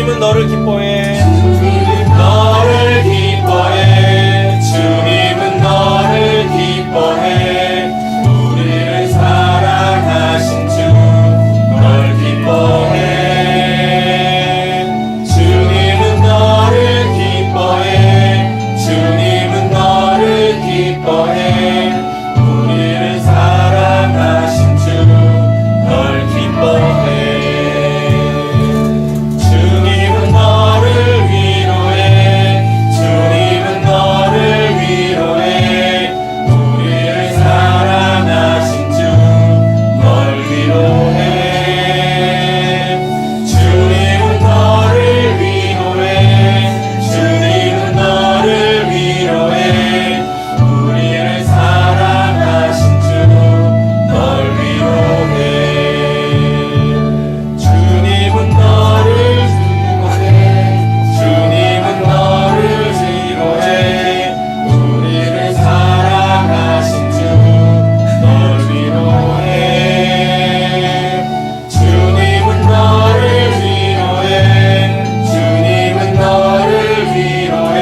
주님은 너를 기뻐해. 너를 기뻐해. 주님은 너를 기뻐해. 우리를 사랑하신 주 널 기뻐해. 주님은 너를 기뻐해. 주님은 너를 기뻐해. 우리를 사랑하신 주 널 기뻐해. 주님은 너를 위로해. 주님은 너를 위로해. 우리를 사랑하신 주 널 위로해. 주님은 너를 위로해. 주님은 너를 위로해. 우리를 사랑하신 주 널 위로해. 주님은 너를 위로해. 주님은 너를 위로해. 우리를 사랑하신 주 널 위로해. 주님은 너를 위로해. 주님은 너를 위로해.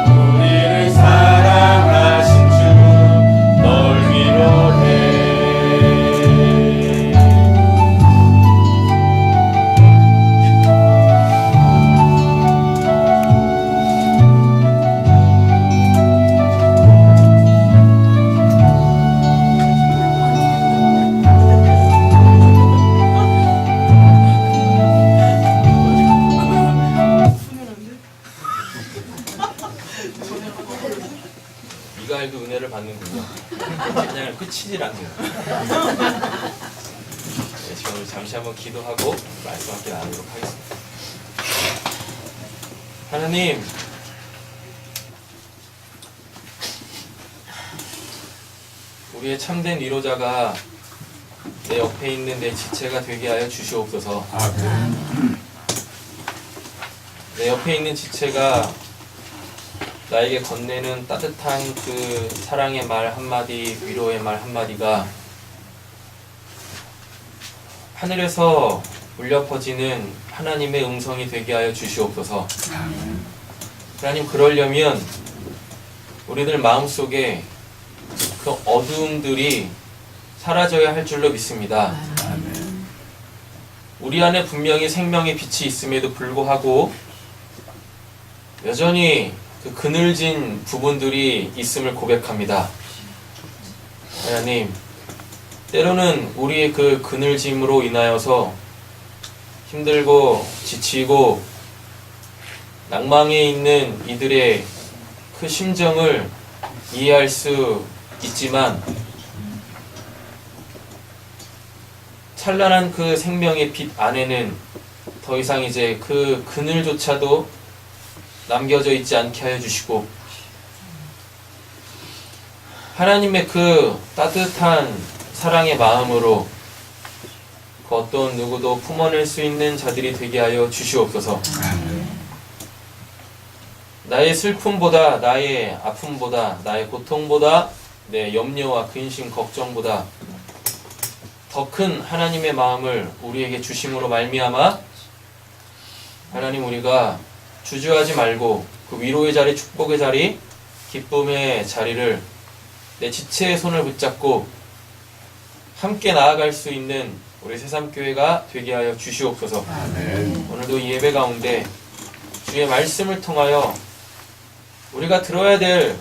우리를 사랑하신 주 널 위로해. 미가엘도 은혜를 받는군요. 그냥 끝이질 않네요. 네, 지금 오늘 잠시 한번 기도하고 말씀 함께 나누도록 하겠습니다. 하나님, 우리의 참된 위로자가 내 옆에 있는 내 지체가 되게 하여 주시옵소서. 내 옆에 있는 지체가 나에게 건네는 따뜻한 그 사랑의 말 한마디, 위로의 말 한마디가 하늘에서 울려 퍼지는 하나님의 음성이 되게 하여 주시옵소서. 하나님, 그러려면 우리들 마음속에 그 어두움들이 사라져야 할 줄로 믿습니다. 우리 안에 분명히 생명의 빛이 있음에도 불구하고 여전히 그 그늘진 부분들이 있음을 고백합니다. 하나님, 때로는 우리의 그 그늘짐으로 인하여서 힘들고 지치고 낭망에 있는 이들의 그 심정을 이해할 수 있지만 찬란한 그 생명의 빛 안에는 더 이상 이제 그 그늘조차도 남겨져 있지 않게 하여 주시고 하나님의 그 따뜻한 사랑의 마음으로 그 어떤 누구도 품어낼 수 있는 자들이 되게 하여 주시옵소서. 나의 슬픔보다, 나의 아픔보다, 나의 고통보다, 내 염려와 근심, 걱정보다 더 큰 하나님의 마음을 우리에게 주심으로 말미암아 하나님, 우리가 주저하지 말고 그 위로의 자리, 축복의 자리, 기쁨의 자리를 내 지체의 손을 붙잡고 함께 나아갈 수 있는 우리 새삼교회가 되게 하여 주시옵소서. 오늘도 이 예배 가운데 주의 말씀을 통하여 우리가 들어야 될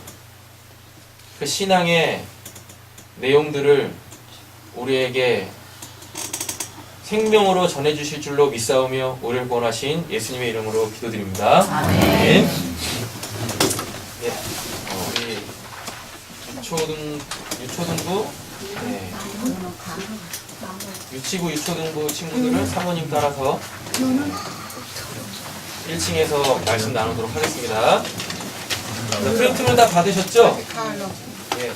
그 신앙의 내용들을 우리에게 생명으로 전해주실 줄로 믿사오며 우리를 구원하신 예수님의 이름으로 기도드립니다. 아멘. 네, 우리 유초등부, 네, 유치부 유초등부 친구들은 사모님 따라서 1층에서 말씀 나누도록 하겠습니다. 프린트를 다 받으셨죠? 네,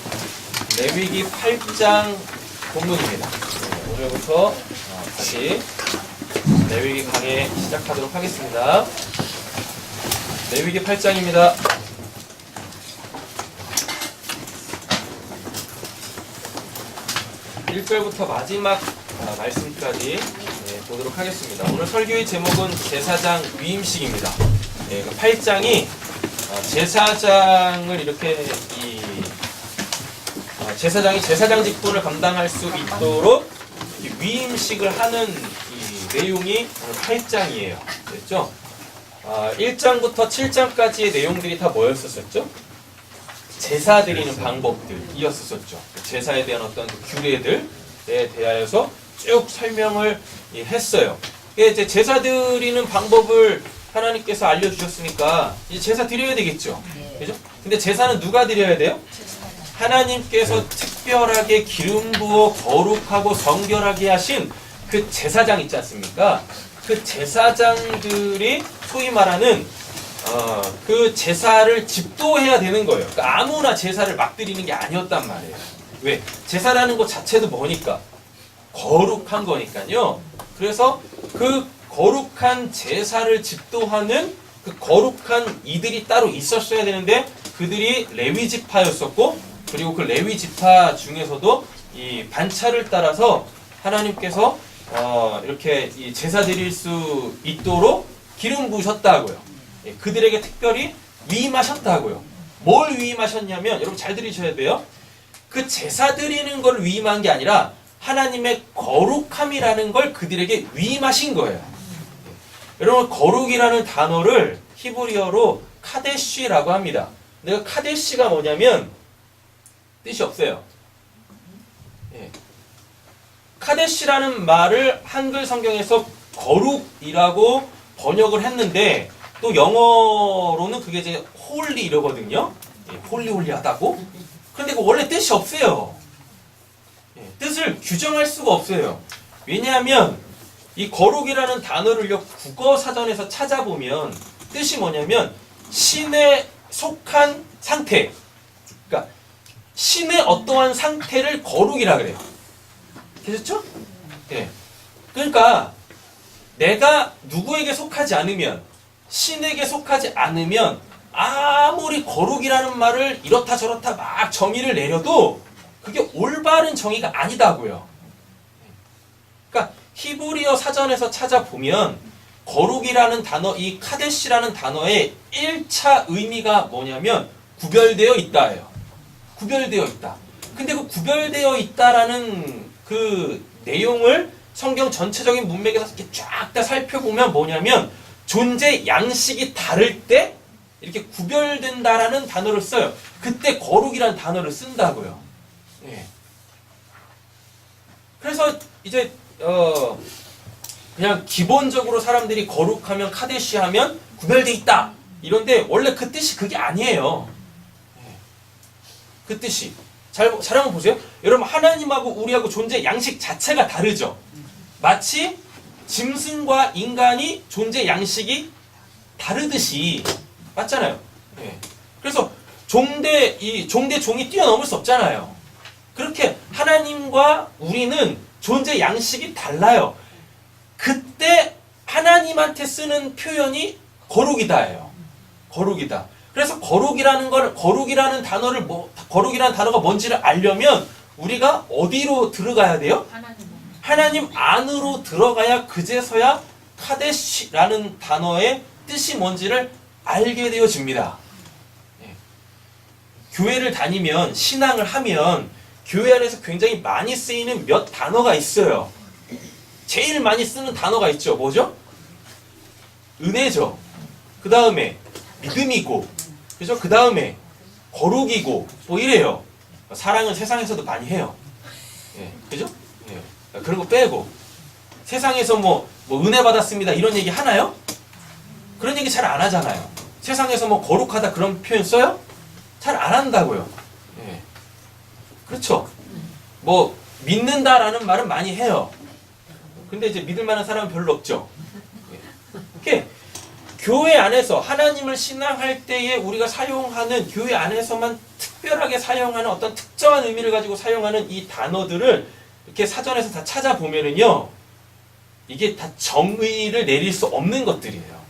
레위기 8장 본문입니다. 네, 오늘부터 다시 레위기 강의 시작하도록 하겠습니다. 레위기 8장입니다. 1절부터 마지막 말씀까지 보도록 하겠습니다. 오늘 설교의 제목은 제사장 위임식입니다. 예, 8장이 제사장을 이렇게 제사장이 제사장 직분을 감당할 수 있도록 위임식을 하는 이 내용이 오늘 8장이에요. 됐죠? 1장부터 7장까지의 내용들이 다 뭐였었죠? 제사 드리는 방법들이었었죠. 제사에 대한 어떤 규례들에 대하여서 쭉 설명을 했어요. 이제 제사 드리는 방법을 하나님께서 알려주셨으니까 이제 제사 드려야 되겠죠. 그죠? 근데 제사는 누가 드려야 돼요? 하나님께서 특별하게 기름 부어 거룩하고 성결하게 하신 그 제사장 있지 않습니까? 그 제사장들이 소위 말하는 그 제사를 집도해야 되는 거예요. 그러니까 아무나 제사를 막 드리는 게 아니었단 말이에요. 왜? 제사라는 것 자체도 뭐니까? 거룩한 거니까요. 그래서 그 거룩한 제사를 집도하는 그 거룩한 이들이 따로 있었어야 되는데 그들이 레위 지파였었고, 그리고 그 레위 지파 중에서도 이 반차를 따라서 하나님께서 이렇게 이 제사 드릴 수 있도록 기름 부으셨다고요. 그들에게 특별히 위임하셨다고요. 뭘 위임하셨냐면, 여러분 잘 들으셔야 돼요. 그 제사 드리는 걸 위임한 게 아니라 하나님의 거룩함이라는 걸 그들에게 위임하신 거예요. 여러분, 거룩이라는 단어를 히브리어로 카데시라고 합니다. 근데 카데시가 뭐냐면 뜻이 없어요. 카데시라는 말을 한글 성경에서 거룩이라고 번역을 했는데, 또 영어로는 그게 이제 홀리 이러거든요. 홀리하다고. 그런데 그 원래 뜻이 없어요. 뜻을 규정할 수가 없어요. 왜냐하면 이 거룩이라는 단어를요, 국어 사전에서 찾아보면 뜻이 뭐냐면 신에 속한 상태. 그러니까 신의 어떠한 상태를 거룩이라 그래요. 되셨죠? 네. 그러니까 내가 누구에게 속하지 않으면, 신에게 속하지 않으면 아무리 거룩이라는 말을 이렇다 저렇다 막 정의를 내려도 그게 올바른 정의가 아니다고요. 그러니까 히브리어 사전에서 찾아보면 거룩이라는 단어, 이 카데시라는 단어의 1차 의미가 뭐냐면 구별되어 있다예요. 구별되어 있다. 근데 그 구별되어 있다라는 그 내용을 성경 전체적인 문맥에서 이렇게 쫙 다 살펴보면 뭐냐면 존재 양식이 다를 때 이렇게 구별된다라는 단어를 써요. 그때 거룩이라는 단어를 쓴다고요. 예. 그래서 이제 그냥 기본적으로 사람들이 거룩하면 카데시 하면 구별돼 있다. 이런데 원래 그 뜻이 그게 아니에요. 예. 그 뜻이 잘 한번 보세요. 여러분, 하나님하고 우리하고 존재 양식 자체가 다르죠. 마치 짐승과 인간이 존재 양식이 다르듯이, 맞잖아요. 예. 그래서 종대 종이 뛰어넘을 수 없잖아요. 그렇게 하나님과 우리는 존재 양식이 달라요. 그때 하나님한테 쓰는 표현이 거룩이다예요. 거룩이다. 그래서 거룩이라는 단어가 뭔지를 알려면 우리가 어디로 들어가야 돼요? 하나님 안으로 들어가야 그제서야 카데시라는 단어의 뜻이 뭔지를 알게 되어집니다. 예. 교회를 다니면, 신앙을 하면 교회 안에서 굉장히 많이 쓰이는 몇 단어가 있어요. 제일 많이 쓰는 단어가 있죠. 뭐죠? 은혜죠. 그 다음에 믿음이고, 그죠? 그 다음에 거룩이고, 뭐 이래요. 사랑은 세상에서도 많이 해요. 예, 그죠? 예. 그런 거 빼고 세상에서 뭐 은혜 받았습니다 이런 얘기 하나요? 그런 얘기 잘 안 하잖아요. 세상에서 뭐 거룩하다 그런 표현 써요? 잘 안 한다고요. 예. 그렇죠. 뭐 믿는다라는 말은 많이 해요. 근데 이제 믿을 만한 사람은 별로 없죠. 예. 교회 안에서 하나님을 신앙할 때에 우리가 사용하는, 교회 안에서만 특별하게 사용하는 어떤 특정한 의미를 가지고 사용하는 이 단어들을 이렇게 사전에서 다 찾아보면은요, 이게 다 정의를 내릴 수 없는 것들이에요.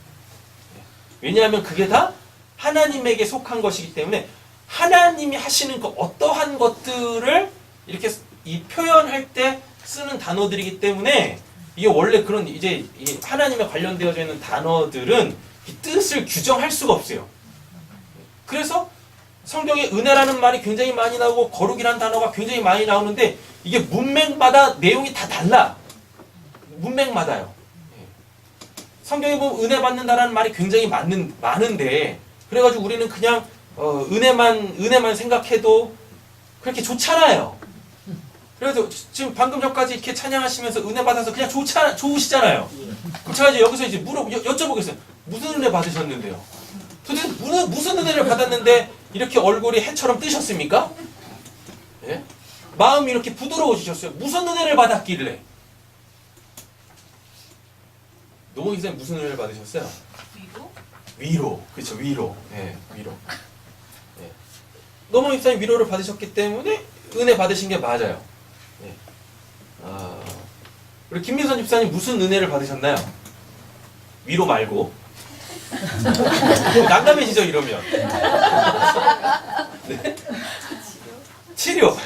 왜냐하면 그게 다 하나님에게 속한 것이기 때문에 하나님이 하시는 그 어떠한 것들을 이렇게 이 표현할 때 쓰는 단어들이기 때문에 이게 원래 그런 이제 이 하나님에 관련되어져 있는 단어들은 이 뜻을 규정할 수가 없어요. 그래서 성경에 은혜라는 말이 굉장히 많이 나오고 거룩이라는 단어가 굉장히 많이 나오는데 이게 문맥마다 내용이 다 달라. 문맥마다요. 성경에 보면 은혜 받는다라는 말이 굉장히 많은데 그래가지고 우리는 그냥 은혜만 생각해도 그렇게 좋잖아요. 그래서 지금 방금 전까지 이렇게 찬양하시면서 은혜 받아서 그냥 좋으시잖아요. 그럼 제가 이제 여기서 이제 여쭤보겠어요. 무슨 은혜 받으셨는데요? 도대체 무슨 은혜를 받았는데 이렇게 얼굴이 해처럼 뜨셨습니까? 예? 마음이 이렇게 부드러워지셨어요. 무슨 은혜를 받았길래? 노홍 기자님 무슨 은혜를 받으셨어요? 위로. 그렇죠. 위로. 예, 위로. 예. 노홍 기자님 위로를 받으셨기 때문에 은혜 받으신 게 맞아요. 예. 우리 김민선 집사님 무슨 은혜를 받으셨나요? 위로 말고. 난감해지죠 이러면. 네? 치료.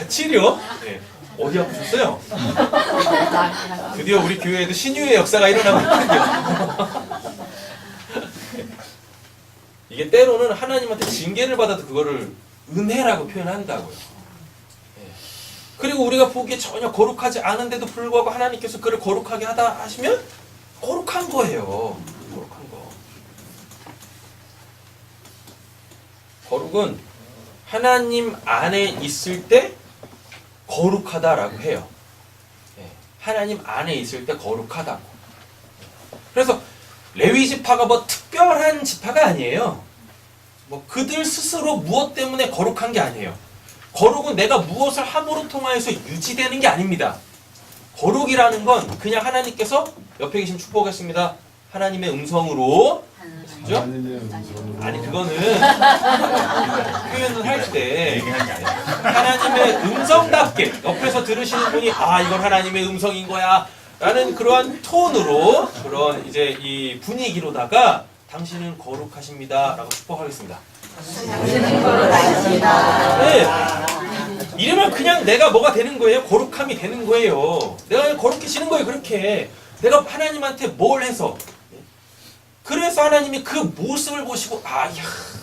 네. 어디 아프셨어요? 드디어 우리 교회에도 신유의 역사가 일어나고 있군요. 이게 때로는 하나님한테 징계를 받아도 그거를 은혜라고 표현한다고요. 네. 그리고 우리가 보기에 전혀 거룩하지 않은데도 불구하고 하나님께서 그를 거룩하게 하다 하시면 거룩한 거예요. 거룩한 거. 거룩은 하나님 안에 있을 때 거룩하다라고 해요. 하나님 안에 있을 때 거룩하다고. 그래서 레위 지파가 뭐 특별한 지파가 아니에요. 뭐 그들 스스로 무엇 때문에 거룩한 게 아니에요. 거룩은 내가 무엇을 함으로 통하여서 유지되는 게 아닙니다. 거룩이라는 건 그냥 하나님께서 옆에 계신 축복했습니다. 하나님의 음성으로 그죠? 아니 그거는 표현을 할 때 하나님의 음성답게 옆에서 들으시는 분이 아 이건 하나님의 음성인 거야 라는 그러한 톤으로 그런 이제 이 분위기로다가 당신은 거룩하십니다 라고 축복하겠습니다. 당신은 거룩하십니다. 네. 이러면 그냥 내가 뭐가 되는 거예요? 거룩함이 되는 거예요. 내가 그냥 거룩해지는 거예요. 그렇게 내가 하나님한테 뭘 해서 그래서 하나님이 그 모습을 보시고 야,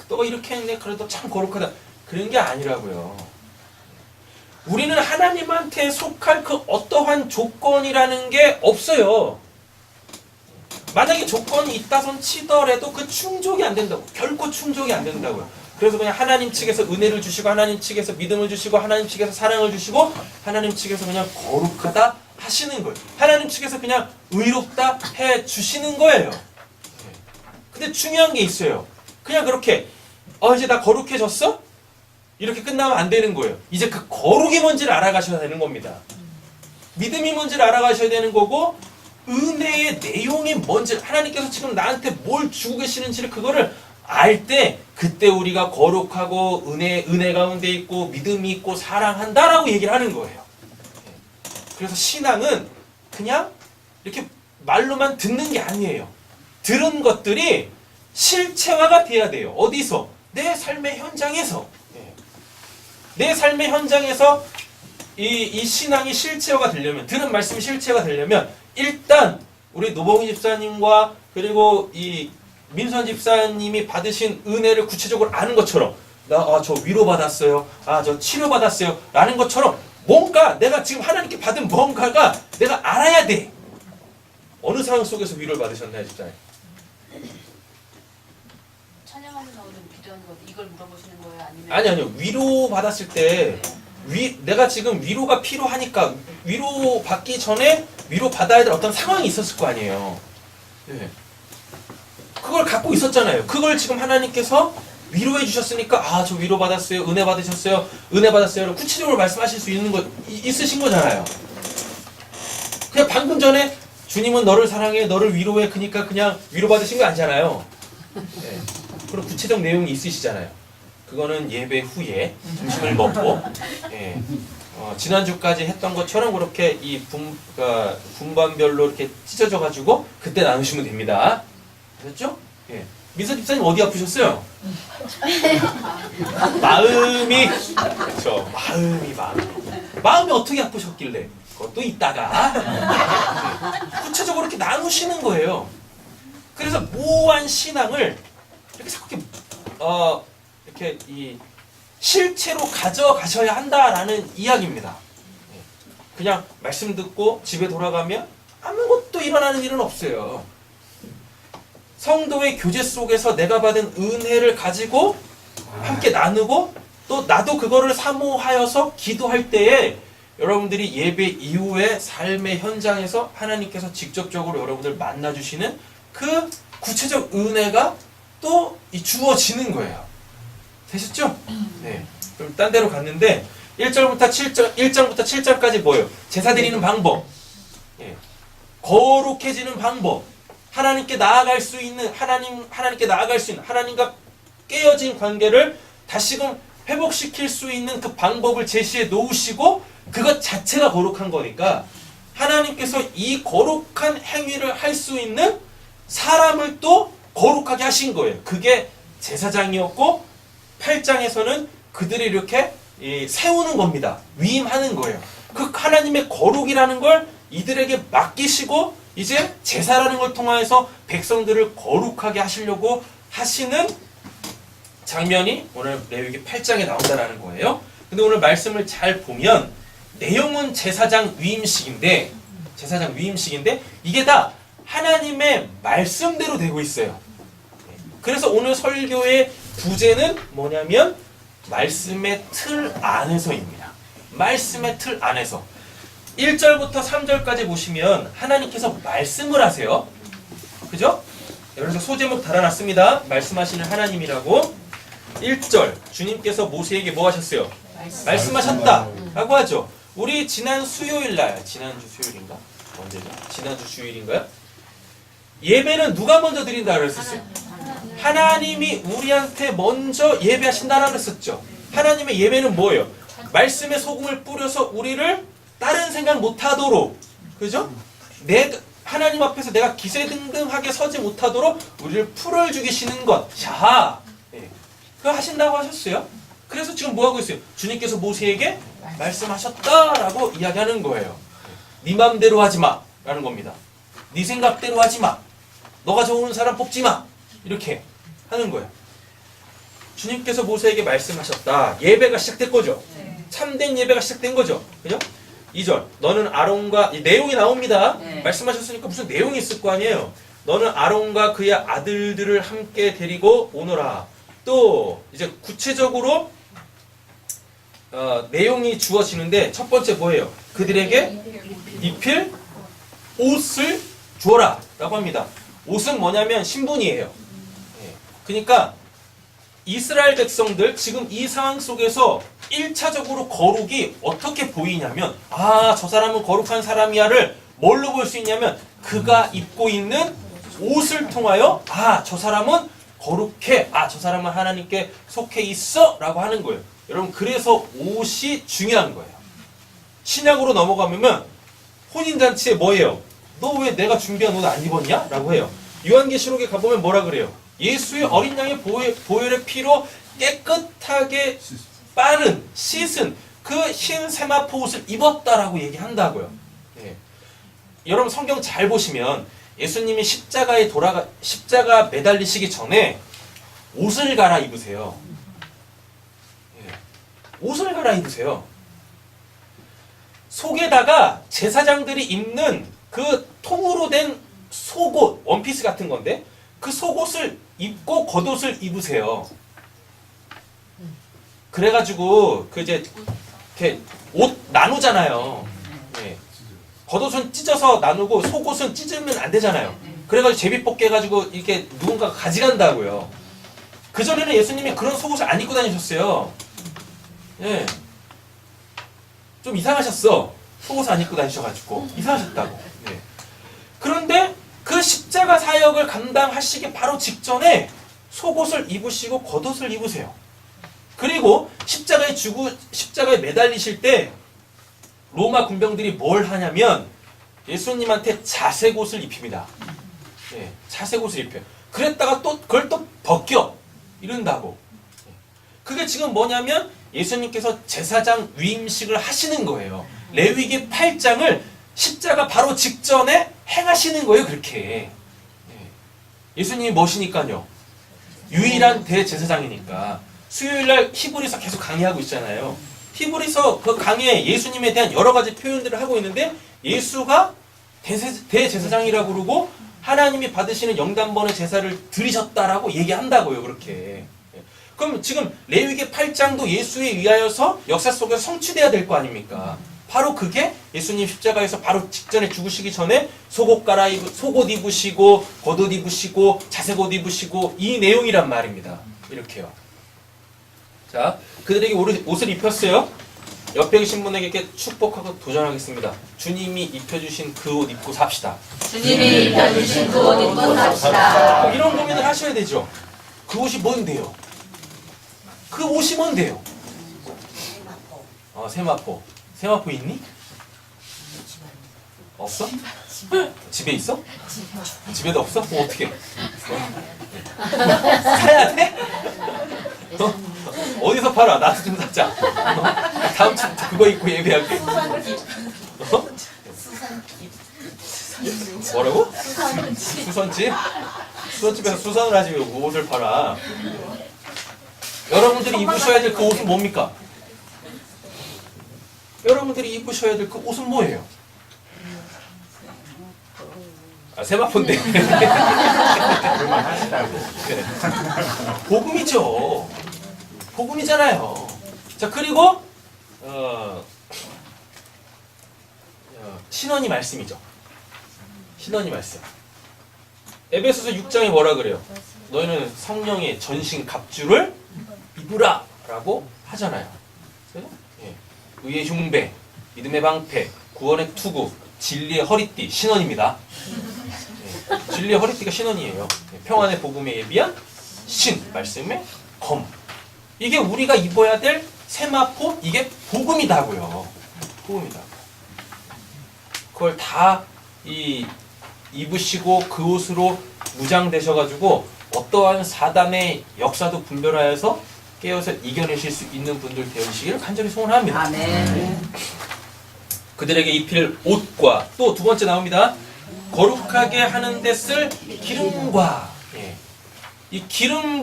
너가 이렇게 했네. 그래도 참 거룩하다. 그런 게 아니라고요. 우리는 하나님한테 속할 그 어떠한 조건이라는 게 없어요. 만약에 조건이 있다손 치더라도 그 충족이 안 된다고. 결코 충족이 안 된다고요. 그래서 그냥 하나님 측에서 은혜를 주시고 하나님 측에서 믿음을 주시고 하나님 측에서 사랑을 주시고 하나님 측에서 그냥 거룩하다 하시는 거예요. 하나님 측에서 그냥 의롭다 해 주시는 거예요. 근데 중요한 게 있어요. 그냥 그렇게 이제 나 거룩해졌어? 이렇게 끝나면 안 되는 거예요. 이제 그 거룩이 뭔지를 알아가셔야 되는 겁니다. 믿음이 뭔지를 알아가셔야 되는 거고 은혜의 내용이 뭔지 하나님께서 지금 나한테 뭘 주고 계시는지를 그거를 알 때 그때 우리가 거룩하고 은혜 가운데 있고 믿음이 있고 사랑한다라고 얘기를 하는 거예요. 그래서 신앙은 그냥 이렇게 말로만 듣는 게 아니에요. 들은 것들이 실체화가 돼야 돼요. 어디서? 내 삶의 현장에서. 내 삶의 현장에서 이 신앙이 실체화가 되려면, 들은 말씀이 실체화가 되려면 일단 우리 노봉희 집사님과 그리고 이 민선 집사님이 받으신 은혜를 구체적으로 아는 것처럼 저 위로받았어요. 저 치료받았어요. 라는 것처럼 뭔가 내가 지금 하나님께 받은 뭔가가 내가 알아야 돼. 어느 상황 속에서 위로를 받으셨나요, 집사님? 찬양하면서 기도하는 거 이걸 물어보시는 거예요? 아니요. 위로 받았을 때 내가 지금 위로가 필요하니까 위로 받기 전에 위로 받아야 될 어떤 상황이 있었을 거 아니에요. 네. 그걸 갖고 있었잖아요. 그걸 지금 하나님께서 위로해 주셨으니까 저 위로 받았어요. 은혜 받으셨어요. 은혜 받았어요. 구체적으로 말씀하실 수 있으신 거잖아요. 그냥 방금 전에 주님은 너를 사랑해, 너를 위로해. 그러니까 그냥 위로 받으신 거 아니잖아요. 네. 그런 구체적 내용이 있으시잖아요. 그거는 예배 후에 점심을 먹고 지난주까지 했던 것처럼 그렇게 이 분반별로 이렇게 찢어져가지고 그때 나누시면 됩니다. 됐죠? 예. 민서 집사님 어디 아프셨어요? 마음이. 그렇죠. 마음이 어떻게 아프셨길래? 그것도 있다가 구체적으로 이렇게 나누시는 거예요. 그래서 모호한 신앙을 이렇게 자꾸 이렇게 이 실체로 가져가셔야 한다라는 이야기입니다. 그냥 말씀 듣고 집에 돌아가면 아무것도 일어나는 일은 없어요. 성도의 교제 속에서 내가 받은 은혜를 가지고 함께 나누고 또 나도 그거를 사모하여서 기도할 때에 여러분들이 예배 이후에 삶의 현장에서 하나님께서 직접적으로 여러분들 만나주시는 그 구체적 은혜가 또 주어지는 거예요. 되셨죠? 네. 그럼 딴 데로 갔는데 1장부터 7장까지 뭐예요? 제사 드리는 방법. 예. 거룩해지는 방법. 하나님께 나아갈 수 있는 하나님께 나아갈 수 있는 하나님과 깨어진 관계를 다시금 회복시킬 수 있는 그 방법을 제시해 놓으시고 그것 자체가 거룩한 거니까 하나님께서 이 거룩한 행위를 할 수 있는 사람을 또 거룩하게 하신 거예요. 그게 제사장이었고 8장에서는 그들이 이렇게 세우는 겁니다. 위임하는 거예요. 그 하나님의 거룩이라는 걸 이들에게 맡기시고 이제 제사라는 걸 통해서 백성들을 거룩하게 하시려고 하시는 장면이 오늘 레위기 8장에 나온다라는 거예요. 근데 오늘 말씀을 잘 보면 내용은 제사장 위임식인데 이게 다 하나님의 말씀대로 되고 있어요. 그래서 오늘 설교의 부제는 뭐냐면 말씀의 틀 안에서입니다. 말씀의 틀 안에서 1절부터 3절까지 보시면 하나님께서 말씀을 하세요. 그죠? 여기서 소제목 달아놨습니다. 말씀하시는 하나님이라고. 1절 주님께서 모세에게 뭐 하셨어요? 말씀하셨다 라고 하죠. 우리 지난주 수요일인가? 언제죠? 지난주 주일인가요? 예배는 누가 먼저 드린다 그랬었어요? 하나님이 우리한테 먼저 예배하신다라고 그랬었죠. 하나님의 예배는 뭐예요? 말씀에 소금을 뿌려서 우리를 다른 생각 못하도록, 그죠? 하나님 앞에서 내가 기세등등하게 서지 못하도록 우리를 풀을 죽이시는 것. 자, 그거 하신다고 하셨어요. 그래서 지금 뭐 하고 있어요? 주님께서 모세에게 말씀하셨다라고 이야기하는 거예요. 네 맘대로 하지 마라는 겁니다. 네 생각대로 하지 마. 너가 좋은 사람 뽑지 마. 이렇게 하는 거예요. 주님께서 모세에게 말씀하셨다. 예배가 시작된 거죠. 참된 예배가 시작된 거죠. 그죠? 2절 너는 아론과 이 내용이 나옵니다. 말씀하셨으니까 무슨 내용이 있을 거 아니에요. 너는 아론과 그의 아들들을 함께 데리고 오너라. 또 이제 구체적으로 내용이 주어지는데 첫 번째 뭐예요? 그들에게 입힐 옷을 주어라 라고 합니다. 옷은 뭐냐면 신분이에요. 그러니까 이스라엘 백성들 지금 이 상황 속에서 1차적으로 거룩이 어떻게 보이냐면 저 사람은 거룩한 사람이야를 뭘로 볼 수 있냐면 그가 입고 있는 옷을 통하여 저 사람은 거룩해. 저 사람은 하나님께 속해 있어 라고 하는 거예요. 여러분 그래서 옷이 중요한 거예요. 신약으로 넘어가면 혼인잔치에 뭐예요? 너 왜 내가 준비한 옷 안 입었냐? 라고 해요. 요한계시록에 가보면 뭐라 그래요? 예수의 어린 양의 보혈의 피로 깨끗하게 씻은 그 흰 세마포 옷을 입었다라고 얘기한다고요. 여러분 성경 잘 보시면 예수님이 십자가 매달리시기 전에 옷을 갈아입으세요. 옷을 갈아입으세요. 속에다가 제사장들이 입는 그 통으로 된 속옷, 원피스 같은 건데 그 속옷을 입고 겉옷을 입으세요. 그래가지고 이제 이렇게 옷 나누잖아요. 겉옷은 찢어서 나누고 속옷은 찢으면 안 되잖아요. 그래가지고 제비뽑기 해가지고 이렇게 누군가가 가져간다고요. 그전에는 예수님이 그런 속옷을 안 입고 다니셨어요. 좀 이상하셨어. 속옷을 안 입고 다니셔가지고 이상하셨다고. 그런데 그 십자가 사역을 감당하시기 바로 직전에 속옷을 입으시고 겉옷을 입으세요. 그리고 십자가에 매달리실 때 로마 군병들이 뭘 하냐면 예수님한테 자색 옷을 입힙니다. 자색 옷을 입혀요. 그랬다가 또 그걸 또 벗겨 이른다고. 그게 지금 뭐냐면 예수님께서 제사장 위임식을 하시는 거예요. 레위기 8장을 십자가 바로 직전에 행하시는 거예요. 그렇게. 예수님이 뭐시니까요. 유일한 대제사장이니까. 수요일날 히브리서 계속 강의하고 있잖아요. 히브리서 그 강의에 예수님에 대한 여러 가지 표현들을 하고 있는데 예수가 대제사장이라고 그러고 하나님이 받으시는 영단번의 제사를 드리셨다라고 얘기한다고요. 그렇게. 그럼 지금 레위기 8장도 예수에 의하여서 역사 속에서 성취돼야 될 거 아닙니까? 바로 그게 예수님 십자가에서 바로 직전에 죽으시기 전에 속옷 입으시고 겉옷 입으시고 자색옷 입으시고 이 내용이란 말입니다. 이렇게요. 자, 그들에게 옷을 입혔어요. 옆에 계신 분에게 축복하고 도전하겠습니다. 주님이 입혀주신 그 옷 입고 삽시다. 주님이 입혀주신 그 옷 입고 삽시다. 이런 고민을 하셔야 되죠. 그 옷이 뭔데요? 그 옷이 뭔데요? 세마포. 세마포 있니? 없어? 집에 있어? 집에도 없어? 어떻게? 사야 돼? 어디서 팔아? 나도 좀 사자. 다음 주부터 그거 입고 예배할게. 뭐라고? 수선집? 수선집에서 수선을 하지 왜 옷을 팔아? 여러분들이 입으셔야 될 그 옷은 뭡니까? 여러분들이 입으셔야 될 그 옷은 뭐예요? 세마포인데. 복음이죠. 복음이잖아요. 자, 그리고 신원이 말씀이죠. 신원이 말씀. 에베소서 6장에 뭐라 그래요? 너희는 성령의 전신 갑주를 입으라 라고 하잖아요. 의의 흉배, 믿음의 방패, 구원의 투구, 진리의 허리띠, 신원입니다. 진리의 허리띠가 신원이에요. 평안의 복음에 예비한 신, 말씀의 검. 이게 우리가 입어야 될 세마포, 이게 복음이다고요. 복음이다. 그걸 다 입으시고 그 옷으로 무장되셔가지고 어떠한 사단의 역사도 분별하여서 깨어서 이겨내실 수 있는 분들 되시기를 간절히 소원합니다. 아멘. 그들에게 입힐 옷과 또 두 번째 나옵니다. 거룩하게 하는 데 쓸 기름과. 이 기름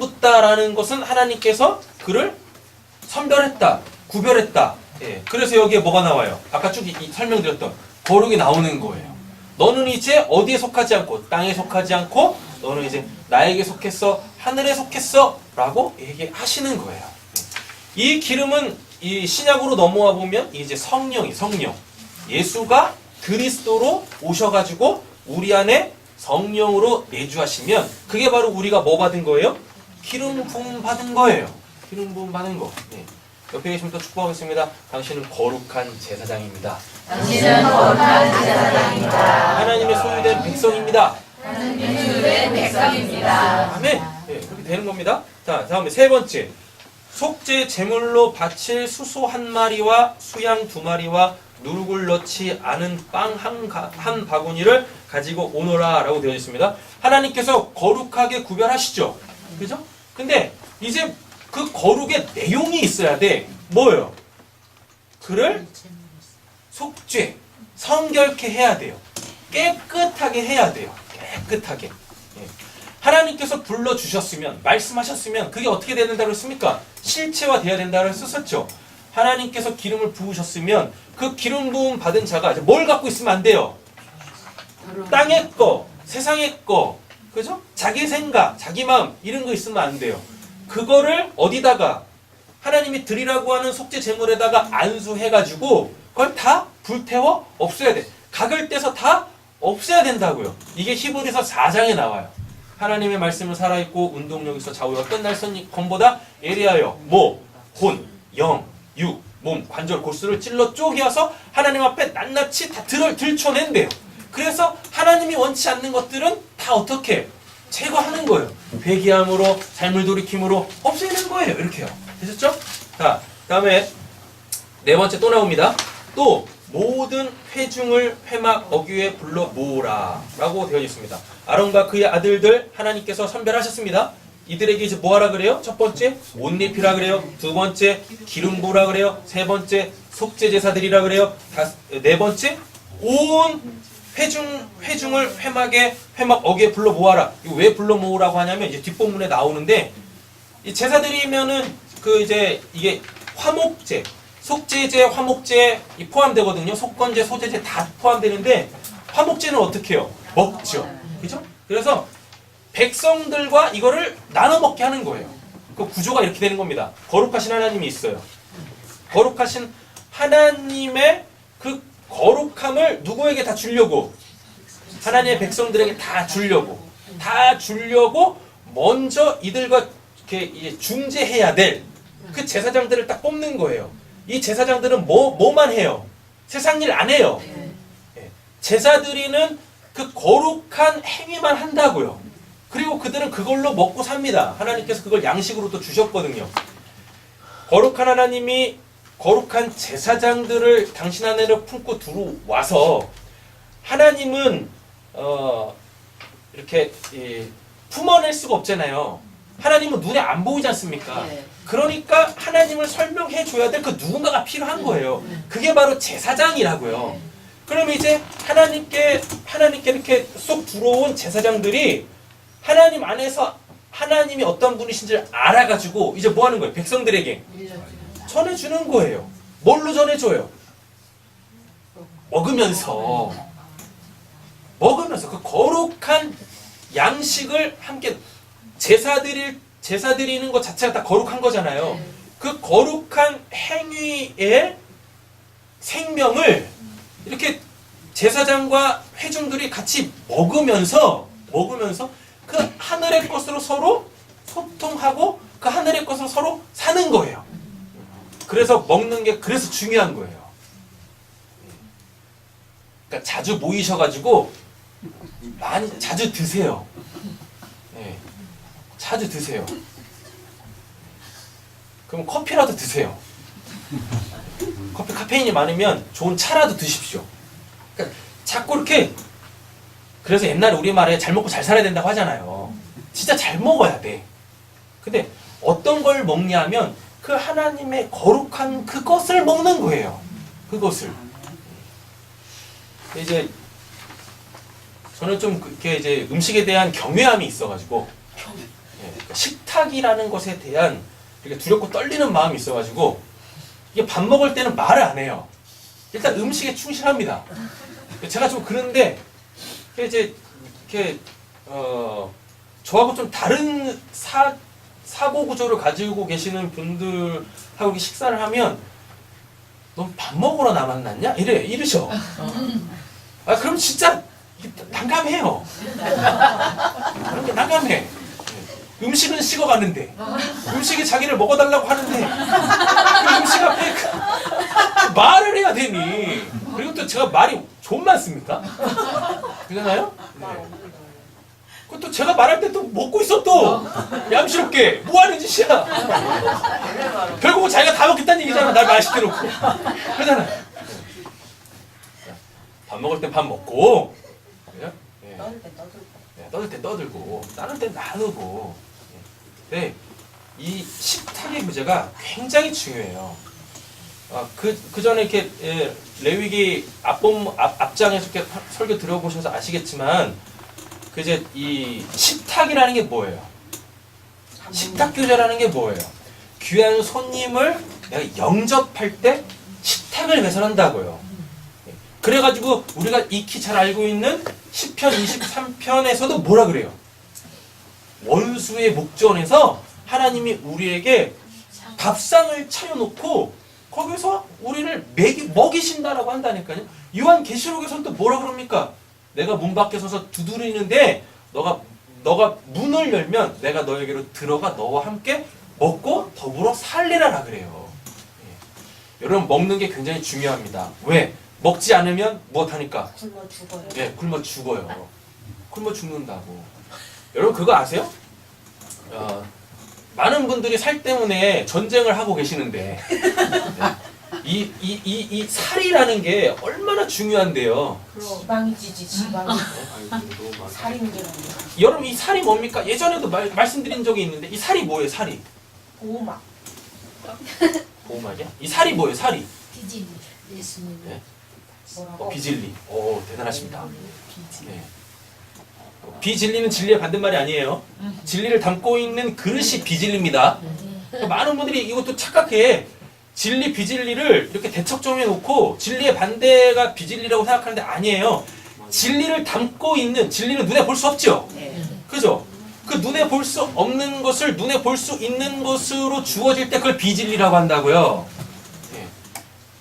붓다라는 것은 하나님께서 그를 선별했다, 구별했다. 그래서 여기에 뭐가 나와요? 아까 쭉 설명드렸던 거룩이 나오는 거예요. 너는 이제 어디에 속하지 않고 땅에 속하지 않고 너는 이제 나에게 속했어, 하늘에 속했어 라고 얘기하시는 거예요. 이 기름은 이 신약으로 넘어와 보면 이제 성령. 예수가 그리스도로 오셔가지고 우리 안에 성령으로 내주하시면 그게 바로 우리가 뭐 받은 거예요? 기름 부음 받은 거예요. 기름 부음 받은 거. 옆에 계시면 또 축복하겠습니다. 당신은 거룩한 제사장입니다. 당신은 거룩한 제사장입니다. 하나님의 소유된 백성입니다. 하나님의 소유된 백성입니다. 아멘. 그렇게 되는 겁니다. 자, 다음에 세 번째. 속죄 제물로 바칠 수소 한 마리와 수양 두 마리와 누룩을 넣지 않은 빵 한 바구니를 가지고 오너라 라고 되어 있습니다. 하나님께서 거룩하게 구별하시죠. 그죠? 근데 이제 그 거룩의 내용이 있어야 돼. 뭐예요? 그를 속죄, 성결케 해야 돼요. 깨끗하게 해야 돼요. 깨끗하게. 하나님께서 불러주셨으면, 말씀하셨으면 그게 어떻게 되야 된다고 했습니까? 실체화 되어야 된다고 했었죠. 하나님께서 기름을 부으셨으면 그 기름 부음 받은 자가 이제 뭘 갖고 있으면 안 돼요? 땅의 거, 세상의 거, 그죠? 자기 생각, 자기 마음 이런 거 있으면 안 돼요. 그거를 어디다가 하나님이 드리라고 하는 속죄 제물에다가 안수해가지고 그걸 다 불태워 없애야 돼. 각을 떼서 다 없애야 된다고요. 이게 히브리서 4장에 나와요. 하나님의 말씀은 살아있고 운동력 있어 좌우에 어떤 날선 검보다 예리하여 혼, 영, 육, 몸, 관절, 골수를 찔러 쪼개어서 하나님 앞에 낱낱이 다 들춰낸대요. 그래서 하나님이 원치 않는 것들은 다 어떻게 제거하는 거예요. 회개함으로, 삶을 돌이킴으로 없애는 거예요. 이렇게요. 되셨죠? 자, 다음에 네 번째 또 나옵니다. 또 모든 회중을 회막 어귀에 불러 모으라 라고 되어 있습니다. 아론과 그의 아들들 하나님께서 선별하셨습니다. 이들에게 이제 뭐 하라 그래요? 첫 번째 옷 입히라 그래요. 두 번째 기름 부으라 그래요. 세 번째 속죄 제사드리라 그래요. 네 번째 온 회중을 회막 어귀에 불러 모아라. 이거 왜 불러 모으라고 하냐면 이제 뒷부분에 나오는데 이 제사드리면은 그 이제 이게 화목제, 속죄제, 화목제 이 포함되거든요. 속건제, 소제제 다 포함되는데 화목제는 어떻게 해요? 먹죠. 그죠? 그래서 백성들과 이거를 나눠 먹게 하는 거예요. 그 구조가 이렇게 되는 겁니다. 거룩하신 하나님이 있어요. 거룩하신 하나님의 그 거룩함을 누구에게 다 주려고? 하나님의 백성들에게 다 주려고 먼저 이들과 이렇게 이제 중재해야 될 그 제사장들을 딱 뽑는 거예요. 이 제사장들은 뭐만 해요? 세상 일 안 해요. 제사드리는 그 거룩한 행위만 한다고요. 그리고 그들은 그걸로 먹고 삽니다. 하나님께서 그걸 양식으로 또 주셨거든요. 거룩한 하나님이 거룩한 제사장들을 당신 안에로 품고 들어와서 하나님은 이렇게 품어낼 수가 없잖아요. 하나님은 눈에 안 보이지 않습니까? 그러니까 하나님을 설명해 줘야 될 그 누군가가 필요한 거예요. 그게 바로 제사장이라고요. 그럼 이제 하나님께 이렇게 쏙 들어온 제사장들이 하나님 안에서 하나님이 어떤 분이신지를 알아가지고 이제 뭐 하는 거예요? 백성들에게 전해주는 거예요. 뭘로 전해줘요? 먹으면서 그 거룩한 양식을 함께 제사드리는 것 자체가 다 거룩한 거잖아요. 그 거룩한 행위의 생명을 이렇게 제사장과 회중들이 같이 먹으면서 그 하늘의 것으로 서로 소통하고 그 하늘의 것으로 서로 사는 거예요. 그래서 먹는 게 그래서 중요한 거예요. 그러니까 자주 모이셔가지고 많이 자주 드세요. 네, 자주 드세요. 그럼 커피라도 드세요. 커피 카페인이 많으면 좋은 차라도 드십시오. 그러니까 자꾸 이렇게 그래서 옛날에 우리말에 잘 먹고 잘 살아야 된다고 하잖아요. 진짜 잘 먹어야 돼. 근데 어떤 걸 먹냐면 그 하나님의 거룩한 그것을 먹는 거예요. 그것을. 이제 저는 좀 그렇게 이제 음식에 대한 경외함이 있어가지고 그러니까 식탁이라는 것에 대한 이렇게 두렵고 떨리는 마음이 있어가지고 이게 밥 먹을 때는 말을 안 해요. 일단 음식에 충실합니다. 제가 좀 그런데 이제 이렇게 저하고 좀 다른 사고 구조를 가지고 계시는 분들하고 이렇게 식사를 하면 넌 밥 먹으러 남았났냐? 이러셔. 아 그럼 진짜 난감해요. 그런 게 난감해. 음식은 식어가는데 음식이 자기를 먹어달라고 하는데 그 음식 앞에 말을 해야 되니. 그리고 또 제가 말이 좀 많습니까? 그러잖아요? 네. 그것도 제가 말할 때 또 먹고 있어 또 얌시럽게 뭐 하는 짓이야. 결국은 자기가 다 먹겠다는 얘기잖아. 날 맛있게 놓고 그러잖아. 밥 먹을 땐 밥 먹고 그죠? 네. 떠들 때 떠들고 나눌 때 나누고. 네. 이 식탁의 교제가 굉장히 중요해요. 그 전에 이렇게 레위기 앞장에서 이렇게 설교 들어보셔서 아시겠지만 그 이제 이 식탁이라는 게 뭐예요? 식탁 교제라는 게 뭐예요? 귀한 손님을 내가 영접할 때 식탁을 배설한다고요. 그래가지고 우리가 익히 잘 알고 있는 시편 23편에서도 뭐라 그래요? 원수의 목전에서 하나님이 우리에게 밥상을 차려놓고 거기서 우리를 먹이신다라고 한다니까요. 요한계시록에서는 또 뭐라 그럽니까? 내가 문 밖에 서서 두드리는데 너가 문을 열면 내가 너에게로 들어가 너와 함께 먹고 더불어 살리라라 그래요. 여러분 먹는 게 굉장히 중요합니다. 왜? 먹지 않으면 무엇하니까? 굶어 죽어요. 네, 굶어 죽어요. 굶어 죽는다고. 여러분 그거 아세요? 많은 분들이 살 때문에 전쟁을 하고 계시는데 네. 이 살이라는 게 얼마나 중요한데요. 지방이지 지방이. 살이 문제가 아니야. 여러분 이 살이 뭡니까? 예전에도 말씀드린 적이 있는데 이 살이 뭐예요? 살이. 보호막. 보호막이야? 이 살이 뭐예요? 살이. 비진 예수님. 네. 뭐라고? 비진리. 오 대단하십니다. 네. 비진리는 진리의 반대말이 아니에요. 진리를 담고 있는 그릇이 비진리입니다. 많은 분들이 이것도 착각해. 진리, 비진리를 이렇게 대척점에 놓고 진리의 반대가 비진리라고 생각하는데 아니에요. 진리를 담고 있는, 진리는 눈에 볼 수 없죠? 네. 그죠? 그 눈에 볼 수 없는 것을 눈에 볼 수 있는 것으로 주어질 때 그걸 비진리라고 한다고요. 예.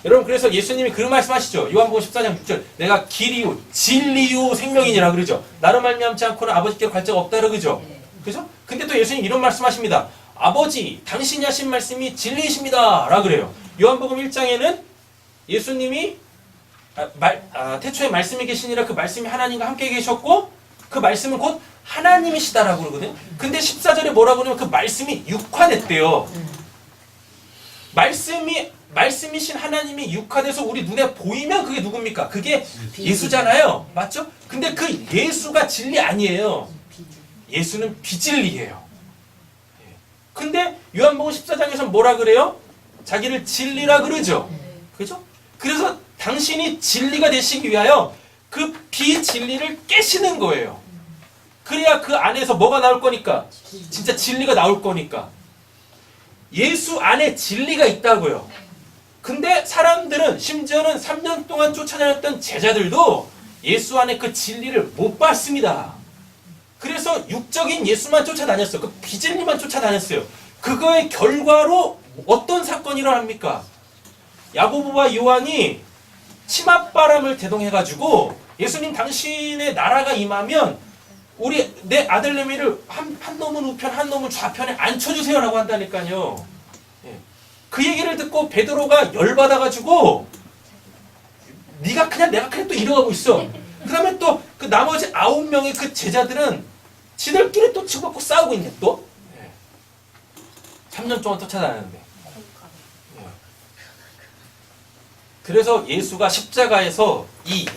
여러분 그래서 예수님이 그런 말씀하시죠. 요한복음 14장 6절 내가 길이요 진리요 생명이니라 그러죠. 나로 말미암지 않고는 아버지께 갈 자가 없다 그러죠. 그죠? 근데 또 예수님 이런 말씀하십니다. 아버지 당신이 하신 말씀이 진리이십니다 라 그래요. 요한복음 1장에는 예수님이 태초에 말씀이 계시니라 그 말씀이 하나님과 함께 계셨고 그 말씀은 곧 하나님이시다라고 그러거든요. 근데 14절에 뭐라고 그러냐면 그 말씀이 육화됐대요. 말씀이신 하나님이 육화돼서 우리 눈에 보이면 그게 누굽니까? 그게 예수잖아요. 맞죠? 근데 그 예수가 진리 아니에요. 예수는 비진리예요. 근데 요한복음 14장에서 뭐라 그래요? 자기를 진리라 그러죠. 그죠? 그래서 당신이 진리가 되시기 위하여 그 비진리를 깨시는 거예요. 그래야 그 안에서 뭐가 나올 거니까? 진짜 진리가 나올 거니까. 예수 안에 진리가 있다고요. 근데 사람들은 심지어는 3년 동안 쫓아다녔던 제자들도 예수 안에 그 진리를 못 봤습니다. 그래서 육적인 예수만 쫓아다녔어요. 그 비진리만 쫓아다녔어요. 그거의 결과로 어떤 사건이 일어납니까? 야고보와 요한이 치맛바람을 대동해가지고 예수님 당신의 나라가 임하면 내 아들내미를 한 놈은 우편 한 놈은 좌편에 앉혀주세요라고 한다니까요. 예. 그 얘기를 듣고 베드로가 열받아가지고 내가 그냥 또 이러고 있어. 그 다음에 또 그 나머지 9명의 그 제자들은 지들끼리 또 치고받고 싸우고 있네 또. 예. 3년 동안 쫓아다녔는데. 예. 그래서 예수가 십자가에서 이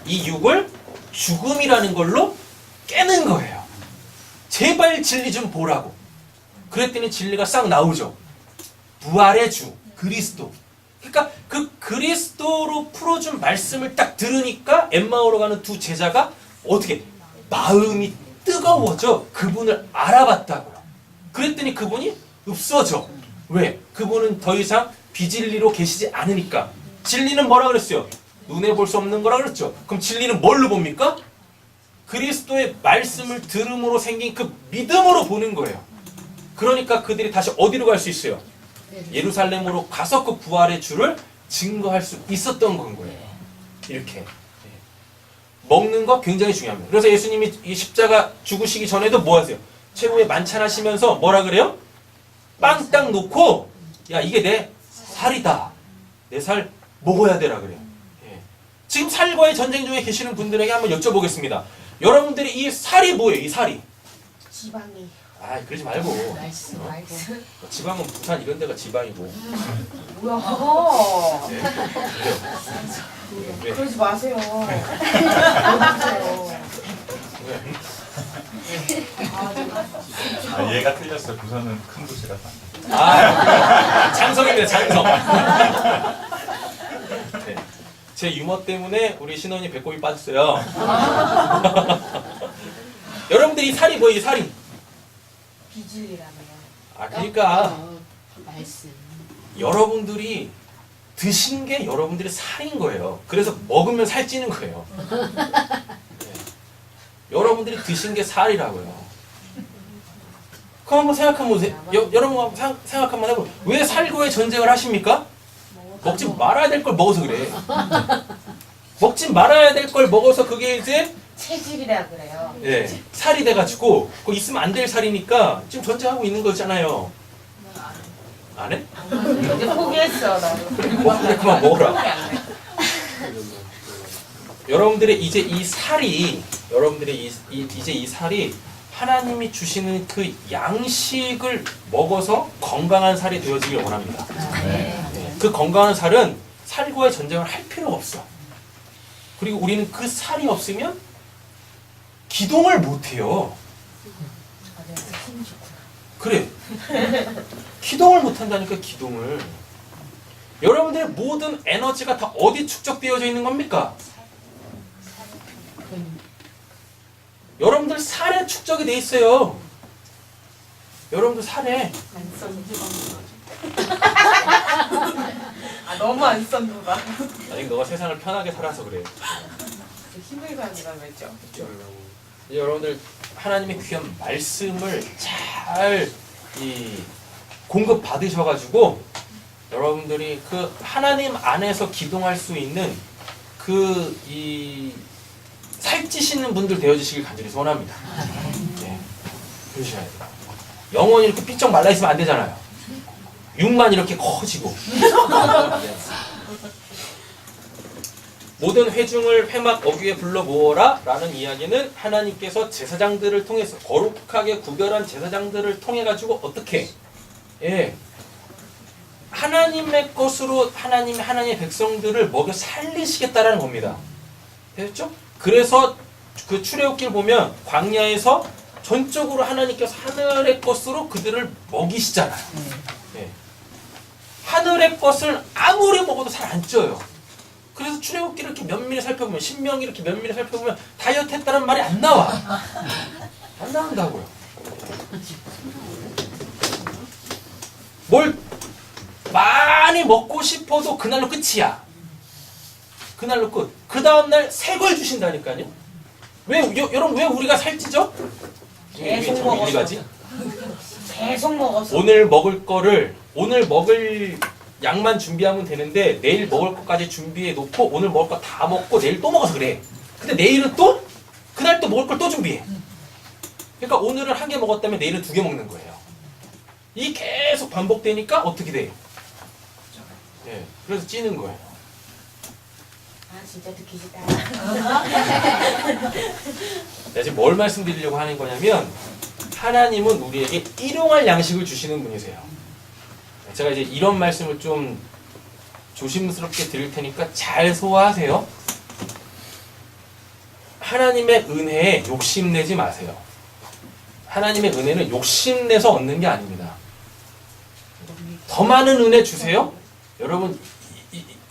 육을 죽음이라는 걸로 깨는 거예요. 제발 진리 좀 보라고. 그랬더니 진리가 싹 나오죠. 부활의 주 그리스도. 그러니까 그 그리스도로 풀어준 말씀을 딱 들으니까 엠마오로 가는 두 제자가 어떻게 마음이 뜨거워져 그분을 알아봤다고요. 그랬더니 그분이 없어져. 왜? 그분은 더 이상 비진리로 계시지 않으니까. 진리는 뭐라 그랬어요? 눈에 볼 수 없는 거라 그랬죠. 그럼 진리는 뭘로 봅니까? 그리스도의 말씀을 들음으로 생긴 그 믿음으로 보는 거예요. 그러니까 그들이 다시 어디로 갈 수 있어요? 예루살렘으로 가서 그 부활의 주를 증거할 수 있었던 건 거예요. 이렇게. 먹는 거 굉장히 중요합니다. 그래서 예수님이 이 십자가 죽으시기 전에도 뭐 하세요? 최후에 만찬하시면서 뭐라 그래요? 빵 딱 놓고 야 이게 내 살이다. 내 살 먹어야 되라 그래요. 지금 살과의 전쟁 중에 계시는 분들에게 한번 여쭤보겠습니다. 여러분들이 이 살이 뭐예요? 이 살이. 지방이. 아 그러지 말고. 말씀. 지방은 부산 이런 데가 지방이고. 뭐야? 네. 왜? 그러지 마세요. 아, 얘가 틀렸어. 부산은 큰 도시라서. 장성입니다. 장성. 네. 제 유머 때문에 우리 신혼이 배꼽이 빠졌어요. 여러분들 이 살이 뭐예요? 이 살이. 비진리라며요. 그러니까 말씀. 여러분들이 드신 게 여러분들의 살인 거예요. 그래서 먹으면 살찌는 거예요. 네. 여러분들이 드신 게 살이라고요. 그럼 한번 생각해 보세요. 여러분 한번 생각 한번 해보세요. 왜 살과의 전쟁을 하십니까? 먹지 말아야 될 걸 먹어서 그래. 먹지 말아야 될 걸 먹어서 그게 이제 체질이라 그래요. 살이 돼가지고 그거 있으면 안 될 살이니까 지금 전쟁하고 있는 거잖아요. 안 해? 이제 포기했어 나도. 그래 그만 먹어라. 여러분들의 이제 이 살이 이제 이 살이 하나님이 주시는 그 양식을 먹어서 건강한 살이 되어지길 원합니다. 그 건강한 살은 살과의 전쟁을 할 필요가 없어. 그리고 우리는 그 살이 없으면 기동을 못해요. 힘이 좋구나. 그래. 기동을 못한다니까, 기동을. 여러분들의 모든 에너지가 다 어디 축적되어져 있는 겁니까? 여러분들 살에 축적이 돼 있어요. 여러분들 살에. 안 썬. 아 너무 안 썬 누가. 아니, 너가 세상을 편하게 살아서 그래. 힘을 가지라면죠. 이제 여러분들 하나님의 귀한 말씀을 잘 공급 받으셔가지고 여러분들이 그 하나님 안에서 기동할 수 있는 살찌시는 분들 되어주시길 간절히 소원합니다. 네, 그러셔야 돼요. 영혼이 이렇게 삐쩍 말라 있으면 안 되잖아요. 육만 이렇게 커지고. 모든 회중을 회막 어귀에 불러 모으라 라는 이야기는 하나님께서 제사장들을 통해서 거룩하게 구별한 제사장들을 통해 가지고 어떻게 하나님의 것으로 하나님의 백성들을 먹여 살리시겠다라는 겁니다. 됐죠? 그래서 그 출애굽기를 보면 광야에서 전적으로 하나님께서 하늘의 것으로 그들을 먹이시잖아요. 하늘의 것을 아무리 먹어도 살 안 쪄요. 그래서 출애굽기를 이렇게 면밀히 살펴보면, 신명기 이렇게 면밀히 살펴보면 다이어트 했다는 말이 안 나와. 안 나온다고요. 뭘 많이 먹고 싶어도 그날로 끝이야. 그날로 끝. 그 다음날 새 걸 주신다니까요. 여러분 왜 우리가 살찌죠? 계속 우리 먹어서. 가지? 계속 먹어서. 오늘 먹을 양만 준비하면 되는데 내일 먹을 것까지 준비해 놓고 오늘 먹을 거 다 먹고 내일 또 먹어서 그래. 근데 내일은 또 그날 또 먹을 걸 또 준비해. 그러니까 오늘은 1개 먹었다면 내일은 2개 먹는 거예요. 이 계속 반복되니까 어떻게 돼? 그래서 찌는 거예요. 아 진짜 듣기 싫다. 내가 지금 뭘 말씀드리려고 하는 거냐면 하나님은 우리에게 일용할 양식을 주시는 분이세요. 제가 이제 이런 말씀을 좀 조심스럽게 드릴 테니까 잘 소화하세요. 하나님의 은혜에 욕심내지 마세요. 하나님의 은혜는 욕심내서 얻는 게 아닙니다. 더 많은 은혜 주세요? 여러분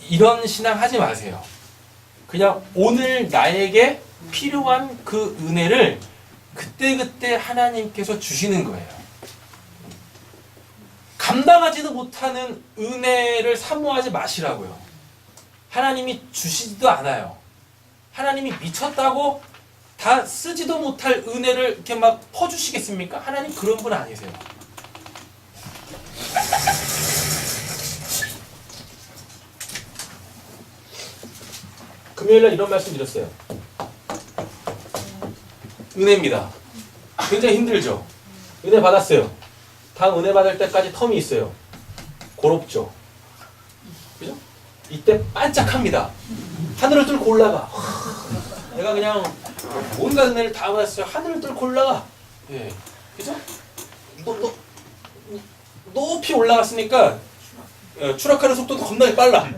이런 신앙 하지 마세요. 그냥 오늘 나에게 필요한 그 은혜를 그때그때 하나님께서 주시는 거예요. 감당하지도 못하는 은혜를 사모하지 마시라고요. 하나님이 주시지도 않아요. 하나님이 미쳤다고 다 쓰지도 못할 은혜를 이렇게 막 퍼주시겠습니까? 하나님 그런 분 아니세요. 금요일날 이런 말씀 드렸어요. 은혜입니다. 굉장히 힘들죠? 은혜 받았어요. 다음 은혜 받을 때까지 텀이 있어요. 고롭죠? 그죠? 이때 반짝합니다. 하늘을 뚫고 올라가. 내가 그냥 온갖 은혜를 다 받았어요. 하늘을 뚫고 올라가. 그죠? 높이 올라갔으니까 추락하는 속도도 겁나게 빨라.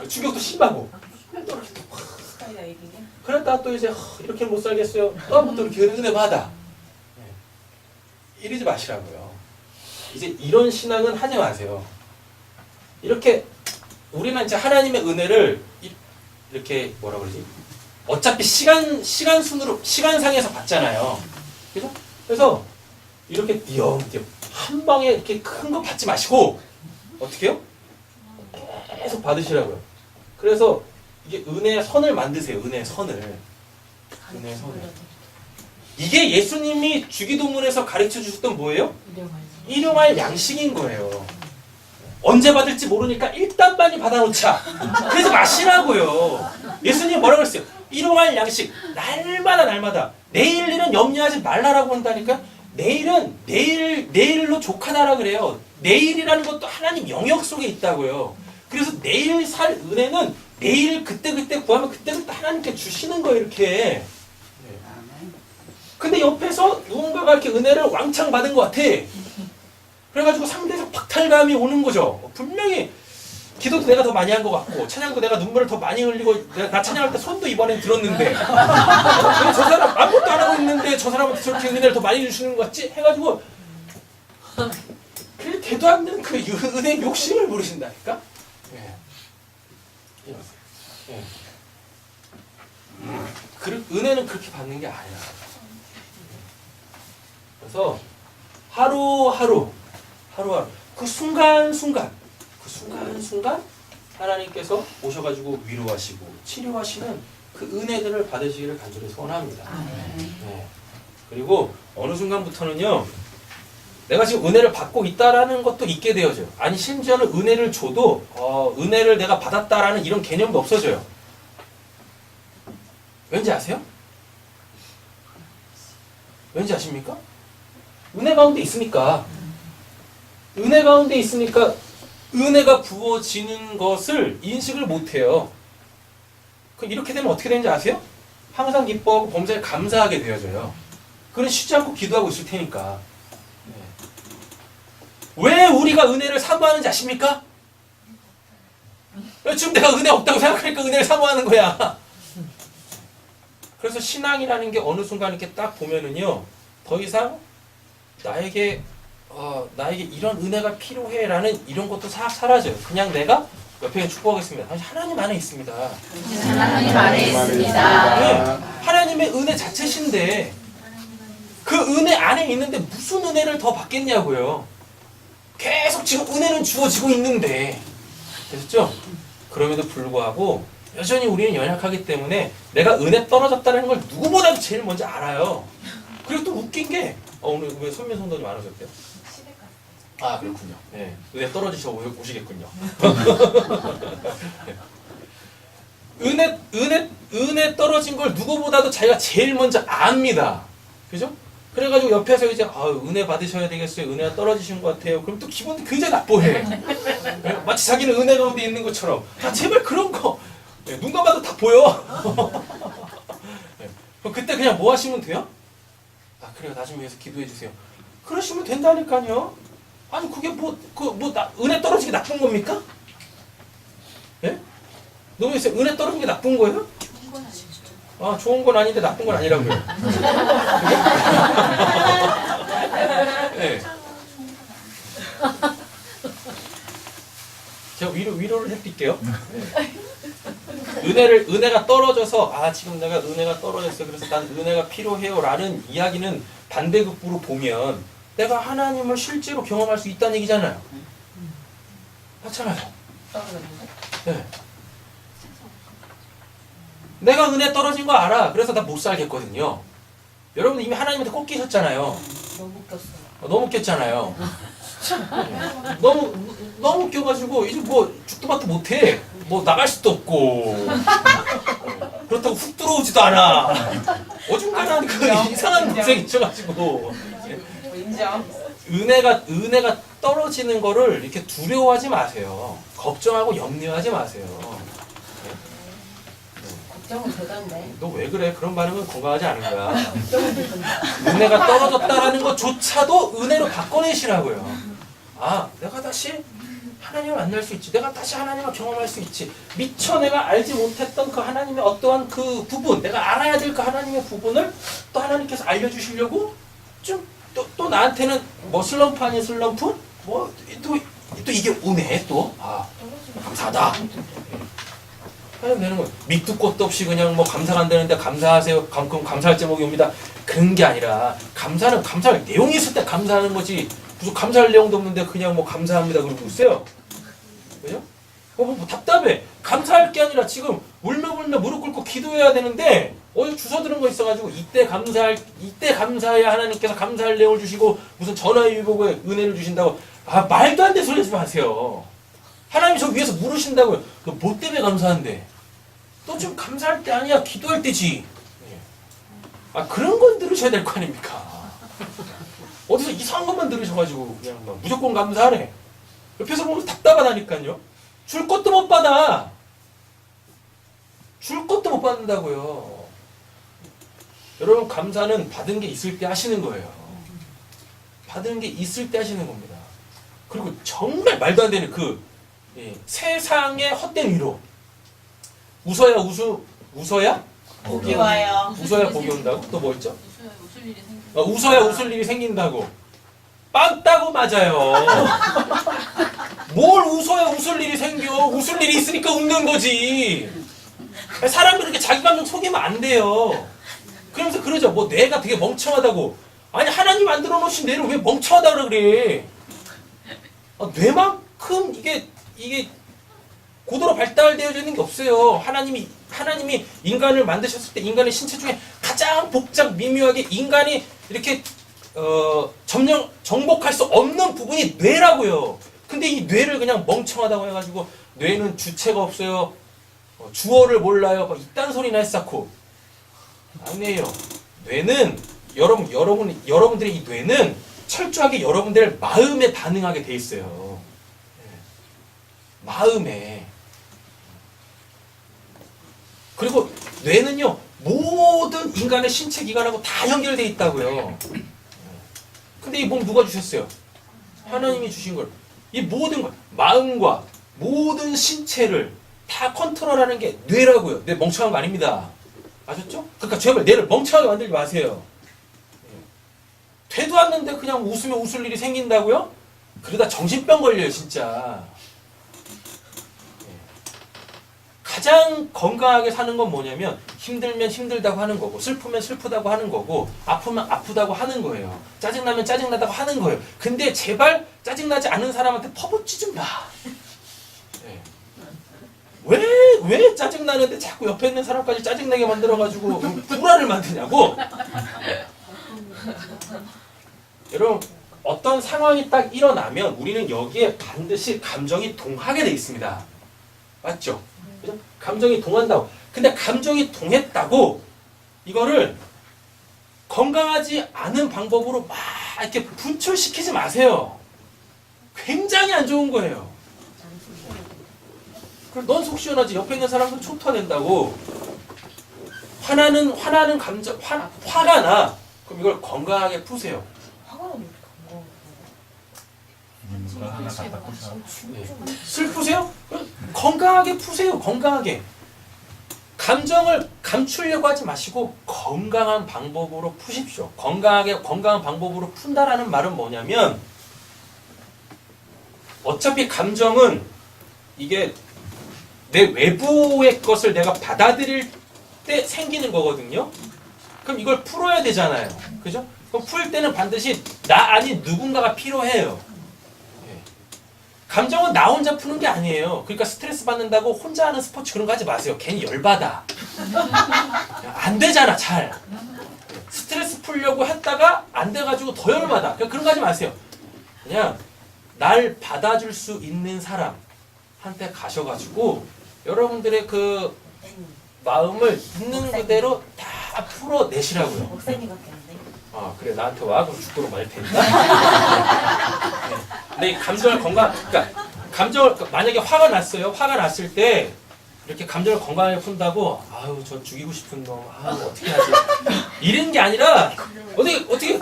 추격도 심하고. 그랬다가 또 이제 이렇게 못 살겠어요. 다음부터 이렇게 은혜 받아. 이러지 마시라고요. 이제 이런 신앙은 하지 마세요. 이렇게 우리는 이제 하나님의 은혜를 이렇게 뭐라 그러지? 어차피 시간순으로 시간상에서 받잖아요. 그죠? 그래서 이렇게 띄엄띄엄 한 방에 이렇게 큰 거 받지 마시고 어떻게 해요? 계속 받으시라고요. 그래서 이게 은혜의 선을 만드세요. 은혜의 선을. 이게 예수님이 주기도문에서 가르쳐 주셨던 뭐예요? 일용할 양식인 거예요. 언제 받을지 모르니까 일단 많이 받아놓자. 그래서 마시라고요. 예수님 뭐라고 했어요? 일용할 양식 날마다 내일 일은 염려하지 말라라고 한다니까. 내일은 내일로 족하다라 그래요. 내일이라는 것도 하나님 영역 속에 있다고요. 그래서 내일 살 은혜는 내일 그때 구하면 그때 하나님께 주시는 거예요. 이렇게. 근데 옆에서 누군가가 이렇게 은혜를 왕창 받은 것 같아. 그래가지고 상대적 박탈감이 오는 거죠. 분명히 기도도 내가 더 많이 한 것 같고 찬양도 내가 눈물을 더 많이 흘리고 나 찬양할 때 손도 이번엔 들었는데 근데 저 사람 아무것도 안 하고 있는데 저 사람한테 저렇게 은혜를 더 많이 주시는 것 같지? 해가지고 그 대도 않는 그 은혜 욕심을 부리신다니까? 예. 예. 은혜는 그렇게 받는 게 아니야. 그래서 하루하루 그 순간순간 하나님께서 오셔가지고 위로하시고 치료하시는 그 은혜들을 받으시기를 간절히 소원합니다. 네. 그리고 어느 순간부터는요, 내가 지금 은혜를 받고 있다라는 것도 있게 되어져요. 아니 심지어는 은혜를 줘도 은혜를 내가 받았다라는 이런 개념도 없어져요. 왠지 아세요? 왠지 아십니까? 은혜 가운데 있으니까 은혜가 부어지는 것을 인식을 못해요. 그럼 이렇게 되면 어떻게 되는지 아세요? 항상 기뻐하고 범사에 감사하게 되어져요. 그는 쉬지 않고 기도하고 있을 테니까. 네. 왜 우리가 은혜를 사모하는지 아십니까? 지금 내가 은혜 없다고 생각하니까 은혜를 사모하는 거야. 그래서 신앙이라는 게 어느 순간 이렇게 딱 보면은요, 더 이상 나에게 이런 은혜가 필요해라는 이런 것도 싹 사라져요. 그냥 내가 옆에 축복하겠습니다. 하나님 안에 있습니다. 하나님 안에 있습니다. 네, 하나님의 은혜 자체신데 그 은혜 안에 있는데 무슨 은혜를 더 받겠냐고요. 계속 지금 은혜는 주어지고 있는데, 됐죠? 그럼에도 불구하고 여전히 우리는 연약하기 때문에 내가 은혜 떨어졌다는 걸 누구보다도 제일 먼저 알아요. 그리고 또 웃긴 게 오늘 왜 선민 성도님 안 오셨대요? 아 그렇군요. 네, 은혜 떨어지셔 오시겠군요. 은혜 떨어진 걸 누구보다도 자기가 제일 먼저 압니다. 그죠? 그래가지고 옆에서 이제 은혜 받으셔야 되겠어요. 은혜가 떨어지신 것 같아요. 그럼 또 기분 굉장히 나쁘해. 마치 자기는 은혜 가운데 있는 것처럼. 제발 그런 거. 눈 감아도 다 보여. 그럼 그때 그냥 뭐 하시면 돼요? 그래요. 나 좀 위해서 기도해 주세요. 그러시면 된다니까요. 아니 그게 은혜 떨어지기 나쁜 겁니까? 예? 너무 있어요. 은혜 떨어지는 게 나쁜 거예요? 좋은 건 아닌데 나쁜 건 아니라고요. 네. 제가 위로를 해드릴게요. 은혜가 떨어져서 지금 내가 은혜가 떨어졌어. 그래서 난 은혜가 필요해요라는 이야기는 반대급부로 보면 내가 하나님을 실제로 경험할 수 있다는 얘기잖아요. 맞잖아요. 네. 내가 은혜 떨어진 거 알아. 그래서 나 못 살겠거든요. 여러분 이미 하나님한테 꺾이셨잖아요. 너무 웃겼어. 너무 웃겼잖아요. 너무 웃겨가지고 이제 죽도 밥도 못해. 나갈 수도 없고 그렇다고 훅 들어오지도 않아. 어중간한 그 이상한 동생이 있어가지고 인정. 은혜가 떨어지는 거를 이렇게 두려워하지 마세요. 걱정하고 염려하지 마세요. 걱정은 되던데. 너 왜 그래? 그런 반응은 건강하지 않은 거야. 은혜가 떨어졌다라는 것조차도 은혜로 바꿔내시라고요. 내가 다시 하나님을 만날 수 있지. 내가 다시 하나님을 경험할 수 있지. 미처 내가 알지 못했던 그 하나님의 어떠한 그 부분, 내가 알아야 될 그 하나님의 부분을 또 하나님께서 알려주시려고 또 나한테는 슬럼프 아닌 슬럼프? 또 이게 오네 또. 감사하다. 하면 되는 거예요. 밑도 끝도 없이 그냥 감사가 안 되는데 감사하세요. 그럼 감사할 제목이 옵니다. 그런 게 아니라 감사는 감사할 내용이 있을 때 감사하는 거지. 무슨 감사할 내용도 없는데 그냥 감사합니다 그러고 있어요. 그죠? 답답해. 감사할 게 아니라 지금 울며 무릎 꿇고 기도해야 되는데 주워 들은 거 있어가지고 이때 감사해야 하나님께서 감사할 내용을 주시고 무슨 전화위복에 은혜를 주신다고 말도 안 되는 소리 하지 마세요. 하나님이 저 위에서 물으신다고요. 뭐 때문에 감사한데? 너 지금 감사할 때 아니야. 기도할 때지. 그런 건 들으셔야 될 거 아닙니까? 어디서 이상한 것만 들으셔가지고 그냥 무조건 감사하래. 옆에서 보면 답답하다니까요. 줄 것도 못 받아. 줄 것도 못 받는다고요. 여러분 감사는 받은 게 있을 때 하시는 거예요. 받은 게 있을 때 하시는 겁니다. 그리고 정말 말도 안 되는 예, 세상의 헛된 위로. 웃어야 웃어야 복이 와요. 웃어야 복이 온다고? 또 뭐 있죠? 웃을 일이 생기는 웃어야 웃을 일이 생긴다고. 빵 따고 맞아요. 뭘 웃어야 웃을 일이 생겨? 웃을 일이 있으니까 웃는 거지. 사람이 그렇게 자기 감정 속이면 안 돼요. 그러면서 그러죠. 뭐 뇌가 되게 멍청하다고. 아니 하나님 만들어 놓으신 뇌를 왜 멍청하다 그래? 뇌만큼 이게 고도로 발달되어져 있는 게 없어요. 하나님이 인간을 만드셨을 때 인간의 신체 중에 가장 복잡 미묘하게 인간이 이렇게 정복할 수 없는 부분이 뇌라고요. 근데 이 뇌를 그냥 멍청하다고 해가지고 뇌는 주체가 없어요. 주어를 몰라요. 막 이딴 소리나 했었고. 아니에요. 뇌는 여러분들의 이 뇌는 철저하게 여러분들 마음에 반응하게 돼 있어요. 마음에. 그리고 뇌는요 모든 인간의 신체 기관하고 다 연결돼 있다고요. 근데 이 몸 누가 주셨어요? 하나님이 주신 걸. 이 모든 것, 마음과 모든 신체를 다 컨트롤하는 게 뇌라고요. 뇌 멍청한 거 아닙니다. 아셨죠? 그러니까 제발 뇌를 멍청하게 만들지 마세요. 되도 않는데 그냥 웃으면 웃을 일이 생긴다고요? 그러다 정신병 걸려요 진짜. 가장 건강하게 사는 건 뭐냐면 힘들면 힘들다고 하는 거고 슬프면 슬프다고 하는 거고 아프면 아프다고 하는 거예요. 짜증나면 짜증나다고 하는 거예요. 근데 제발 짜증나지 않은 사람한테 퍼붓지 좀 마. 네. 왜 짜증나는데 자꾸 옆에 있는 사람까지 짜증나게 만들어가지고 불화를 만드냐고. 여러분 어떤 상황이 딱 일어나면 우리는 여기에 반드시 감정이 동하게 돼 있습니다. 맞죠? 그죠? 감정이 동한다고. 근데 감정이 동했다고 이거를 건강하지 않은 방법으로 막 이렇게 분출시키지 마세요. 굉장히 안 좋은 거예요. 그럼 넌 속 시원하지. 옆에 있는 사람도 초토화된다고. 화나는 감정, 화가 나. 그럼 이걸 건강하게 푸세요. 화가 나면 누가 하나 갖다 꽂아. 슬프세요? 건강하게 푸세요. 건강하게. 감정을 감추려고 하지 마시고 건강한 방법으로 푸십시오. 건강한 방법으로 푼다라는 말은 뭐냐면 어차피 감정은 이게 내 외부의 것을 내가 받아들일 때 생기는 거거든요. 그럼 이걸 풀어야 되잖아요. 그죠? 그럼 풀 때는 반드시 나 아닌 누군가가 필요해요. 감정은 나 혼자 푸는 게 아니에요. 그러니까 스트레스 받는다고 혼자 하는 스포츠 그런 거 하지 마세요. 괜히 열받아. 안 되잖아, 잘. 스트레스 풀려고 했다가 안 돼가지고 더 열받아. 그런 거 하지 마세요. 그냥 날 받아줄 수 있는 사람한테 가셔가지고 여러분들의 그 마음을 있는 그대로 다 풀어내시라고요. 목사님밖에 안 돼. 그래 나한테 와 그럼 죽도록 말 텐다. 근데 이 감정을 그러니까 감정을 만약에 화가 났어요. 화가 났을 때 이렇게 감정을 건강하게 푼다고 아유 저 죽이고 싶은 놈 아유 어떻게 하지 이런 게 아니라 어떻게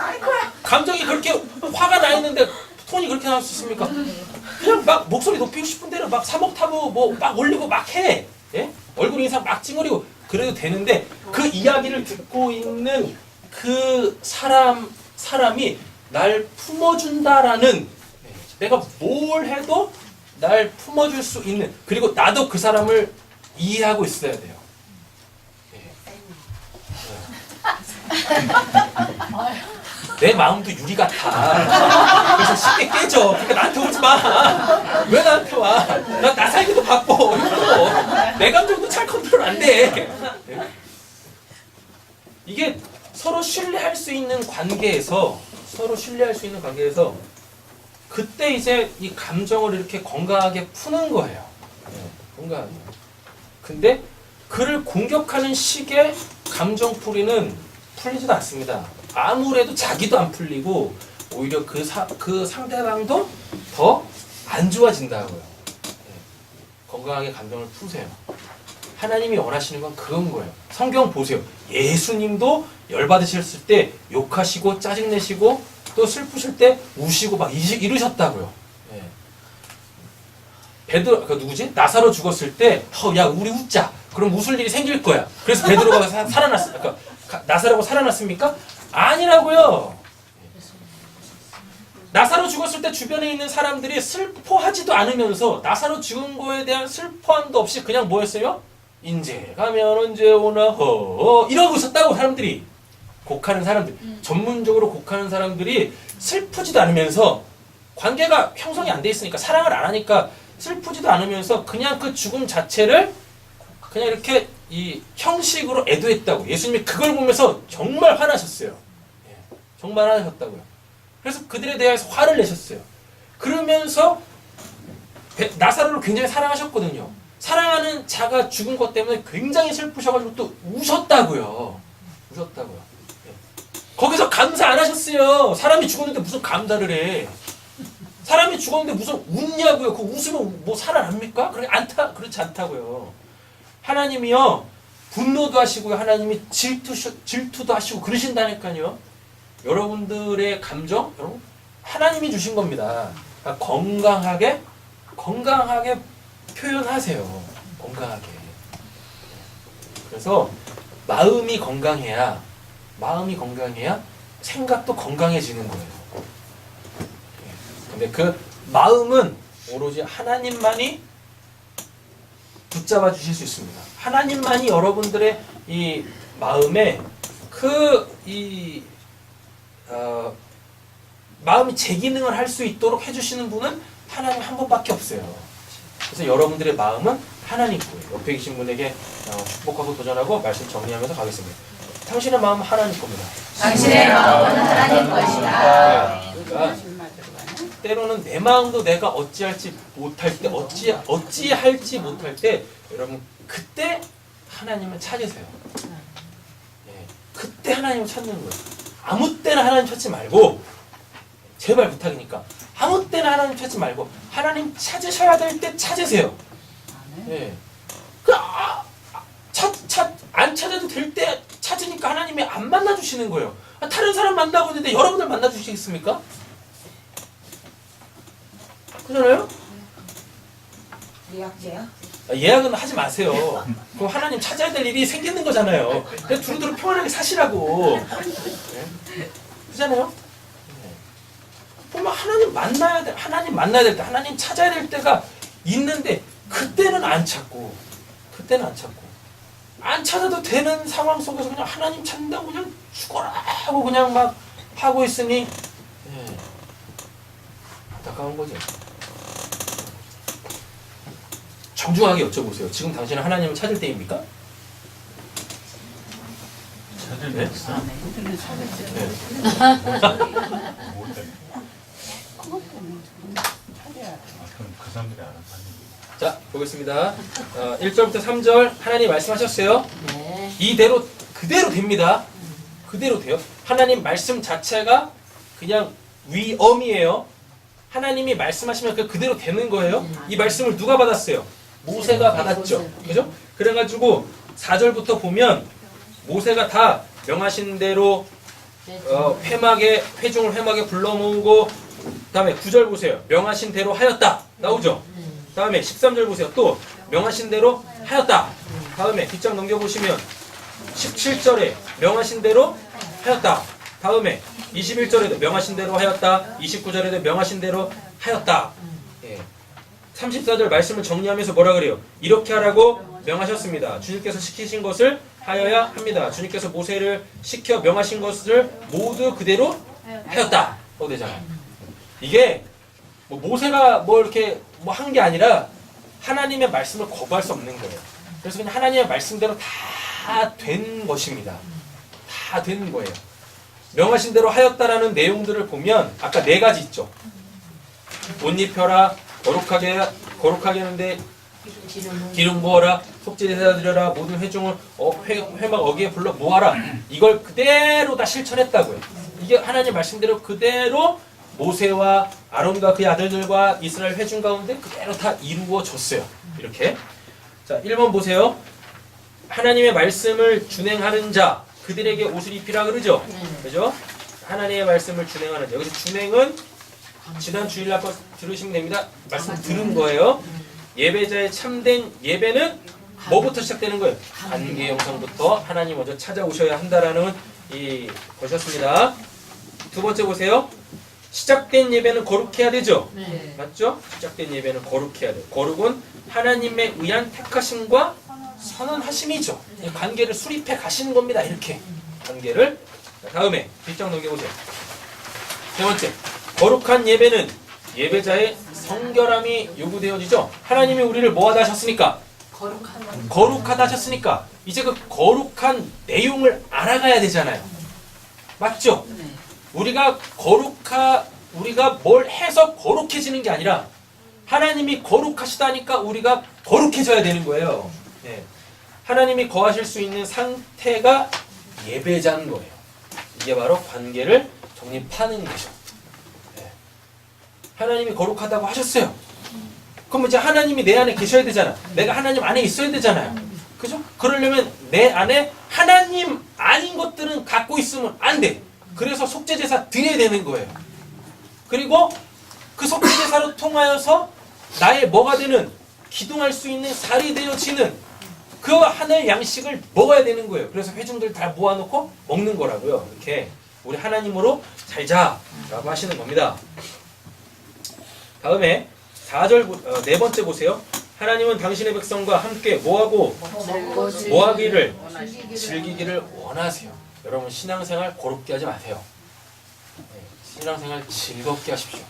감정이 그렇게 화가 나 있는데 톤이 그렇게 나올 수 있습니까? 그냥 막 목소리 높이고 싶은 대로 막 3옥타브 뭐 막 올리고 막 해. 예? 얼굴 인상 막 찡그리고 그래도 되는데 그 이야기를 듣고 있는 그 사람이 날 품어준다라는 내가 뭘 해도 날 품어줄 수 있는 그리고 나도 그 사람을 이해하고 있어야 돼요. 내 마음도 유리 같아. 그래서 쉽게 깨져. 그러니까 나한테 오지 마. 왜 나한테 와? 나 살기도 바빠. 이러고. 내 감정도 잘 컨트롤 안 돼. 이게 서로 신뢰할 수 있는 관계에서 그때 이제 이 감정을 이렇게 건강하게 푸는 거예요. 건강하게. 근데 그를 공격하는 식의 감정풀이는 풀리지도 않습니다. 아무래도 자기도 안 풀리고 오히려 그 상대방도 더 안 좋아진다고요. 건강하게 감정을 푸세요. 하나님이 원하시는 건 그건 거예요. 성경 보세요. 예수님도 열받으셨을 때 욕하시고 짜증내시고 또 슬프실 때 우시고 막 이러셨다고요. 베드로, 그 누구지? 나사로 죽었을 때, 야, 우리 웃자. 그럼 웃을 일이 생길 거야. 그래서 베드로가 살아났습니까? 나사로가 살아났습니까? 아니라고요. 나사로 죽었을 때 주변에 있는 사람들이 슬퍼하지도 않으면서 나사로 죽은 거에 대한 슬퍼함도 없이 그냥 뭐였어요? 인제 가면 언제 오나 이러고 있었다고 사람들이. 곡하는 사람들, 전문적으로 곡하는 사람들이 슬프지도 않으면서 관계가 형성이 안 돼 있으니까 사랑을 안 하니까 슬프지도 않으면서 그냥 그 죽음 자체를 그냥 이렇게 이 형식으로 애도했다고. 예수님이 그걸 보면서 정말 화나셨어요. 예, 정말 화나셨다고요. 그래서 그들에 대해서 화를 내셨어요. 그러면서 나사로를 굉장히 사랑하셨거든요. 사랑하는 자가 죽은 것 때문에 굉장히 슬프셔가지고 또 우셨다고요. 우셨다고요. 예. 거기서 감사 안 하셨어요. 사람이 죽었는데 무슨 감사를 해. 사람이 죽었는데 무슨 웃냐고요. 그 웃으면 뭐 살아납니까? 그렇지 않다고요. 하나님이요, 분노도 하시고요. 하나님이 질투도 하시고 그러신다니까요. 여러분들의 감정, 여러분, 하나님이 주신 겁니다. 그러니까 건강하게 표현하세요. 건강하게. 그래서 마음이 건강해야 생각도 건강해지는 거예요. 근데 그 마음은 오로지 하나님만이 붙잡아 주실 수 있습니다. 하나님만이 여러분들의 이 마음에 마음이 제 기능을 할 수 있도록 해주시는 분은 하나님 한 분밖에 없어요. 그래서 여러분들의 마음은 하나님 거예요. 옆에 계신 분에게 축복하고 도전하고 말씀 정리하면서 가겠습니다. 당신의 마음은 하나님 겁니다. 당신의 마음은 하나님 것이다. 그러니까 때로는 내 마음도 내가 어찌할지 못할 때, 어찌할지 못할 때, 여러분 그때 하나님을 찾으세요. 예, 그때 하나님을 찾는 거예요. 아무 때나 하나님 찾지 말고, 제발 부탁이니까 아무 때나 하나님 찾지 말고 하나님 찾으셔야 될 때 찾으세요. 예, 안 찾아도 될 때 찾으니까 하나님이 안 만나주시는 거예요. 다른 사람 만나고 있는데 여러분들 만나주시겠습니까? 그잖아요? 예약제야? 예약은 하지 마세요. 그럼 하나님 찾아야 될 일이 생기는 거잖아요. 그냥 두루두루 평안하게 사시라고. 네? 그잖아요? 네. 보면 하나님 만나야 될 때, 하나님 찾아야 될 때가 있는데 그때는 안 찾고, 안 찾아도 되는 상황 속에서 그냥 하나님 찾는다고 그냥 죽어라 하고 그냥 막 하고 있으니, 네. 안타까운 거죠. 정중하게 여쭤보세요. 지금 당신은 하나님을 찾을 때입니까? 찾을 때 네? 있어? 네. 뭐 때문에? 그럼 그 사람들이 알아서 하는 거예요. 자, 보겠습니다. 1절부터 3절 하나님 말씀하셨어요. 네. 이대로 그대로 됩니다. 그대로 돼요. 하나님 말씀 자체가 그냥 위엄이에요. 하나님이 말씀하시면 그대로 되는 거예요. 이 말씀을 누가 받았어요? 모세가 받았죠. 그죠? 그래가지고 4절부터 보면 모세가 다 명하신 대로 회중을 회막에 불러 모으고, 다음에 9절 보세요. 명하신 대로 하였다. 나오죠? 다음에 13절 보세요. 또 명하신 대로 하였다. 다음에 뒷장 넘겨보시면 17절에 명하신 대로 하였다. 다음에 21절에도 명하신 대로 하였다. 29절에도 명하신 대로 하였다. 예. 34절 말씀을 정리하면서 뭐라 그래요? 이렇게 하라고 명하셨습니다. 주님께서 시키신 것을 하여야 합니다. 주님께서 모세를 시켜 명하신 것을 모두 그대로 하였다. 되잖아요. 이게 뭐 모세가 뭐 이렇게 뭐 한 게 아니라 하나님의 말씀을 거부할 수 없는 거예요. 그래서 그냥 하나님의 말씀대로 다 된 것입니다. 다 된 거예요. 명하신 대로 하였다라는 내용들을 보면 아까 4가지 있죠. 옷 입혀라, 거룩하게 하는데 기름 부어라, 속죄제사 드려라, 모든 회중을 회막 어귀에 불러 모아라. 이걸 그대로 다 실천했다고요. 이게 하나님 말씀대로 그대로 모세와 아론과 그의 아들들과 이스라엘 회중 가운데 그대로 다 이루어졌어요. 이렇게. 자, 1번 보세요. 하나님의 말씀을 준행하는 자, 그들에게 옷을 입히라 그러죠. 그죠? 하나님의 말씀을 준행하는 자. 여기서 준행은 지난 주일날 거 들으시면 됩니다. 말씀 들은 거예요. 예배자의 참된 예배는 뭐부터 시작되는 거예요? 관계 형성부터 하나님 먼저 찾아오셔야 한다라는 이 것이었습니다. 두 번째 보세요. 시작된 예배는 거룩해야 되죠? 네. 맞죠? 시작된 예배는 거룩해야 돼요. 거룩은 하나님에 의한 택하심과 선언하심이죠. 이 관계를 수립해 가시는 겁니다. 이렇게 관계를. 자, 다음에 뒷장 넘겨보세요. 세 번째, 거룩한 예배는 예배자의 성결함이 요구되어지죠. 하나님이 우리를 뭐하다 하셨습니까? 거룩하다 하셨으니까 이제 그 거룩한 내용을 알아가야 되잖아요. 맞죠? 우리가 뭘 해서 거룩해지는 게 아니라 하나님이 거룩하시다니까 우리가 거룩해져야 되는 거예요. 네. 하나님이 거하실 수 있는 상태가 예배자인 거예요. 이게 바로 관계를 정립하는 거죠. 네. 하나님이 거룩하다고 하셨어요. 그럼 이제 하나님이 내 안에 계셔야 되잖아. 내가 하나님 안에 있어야 되잖아요. 그죠? 그러려면 내 안에 하나님 아닌 것들은 갖고 있으면 안 돼. 그래서 속죄제사 드려야 되는 거예요. 그리고 그 속죄제사로 통하여서 나의 뭐가 되는, 기둥할 수 있는 살이 되어지는 그 하나의 양식을 먹어야 되는 거예요. 그래서 회중들 다 모아놓고 먹는 거라고요. 이렇게 우리 하나님으로 살자라고 하시는 겁니다. 다음에 4절 네 번째 보세요. 하나님은 당신의 백성과 함께 뭐하고 뭐하기를 즐기기를 원하세요. 여러분 신앙생활 고롭게 하지 마세요. 네, 신앙생활 즐겁게 하십시오. 네,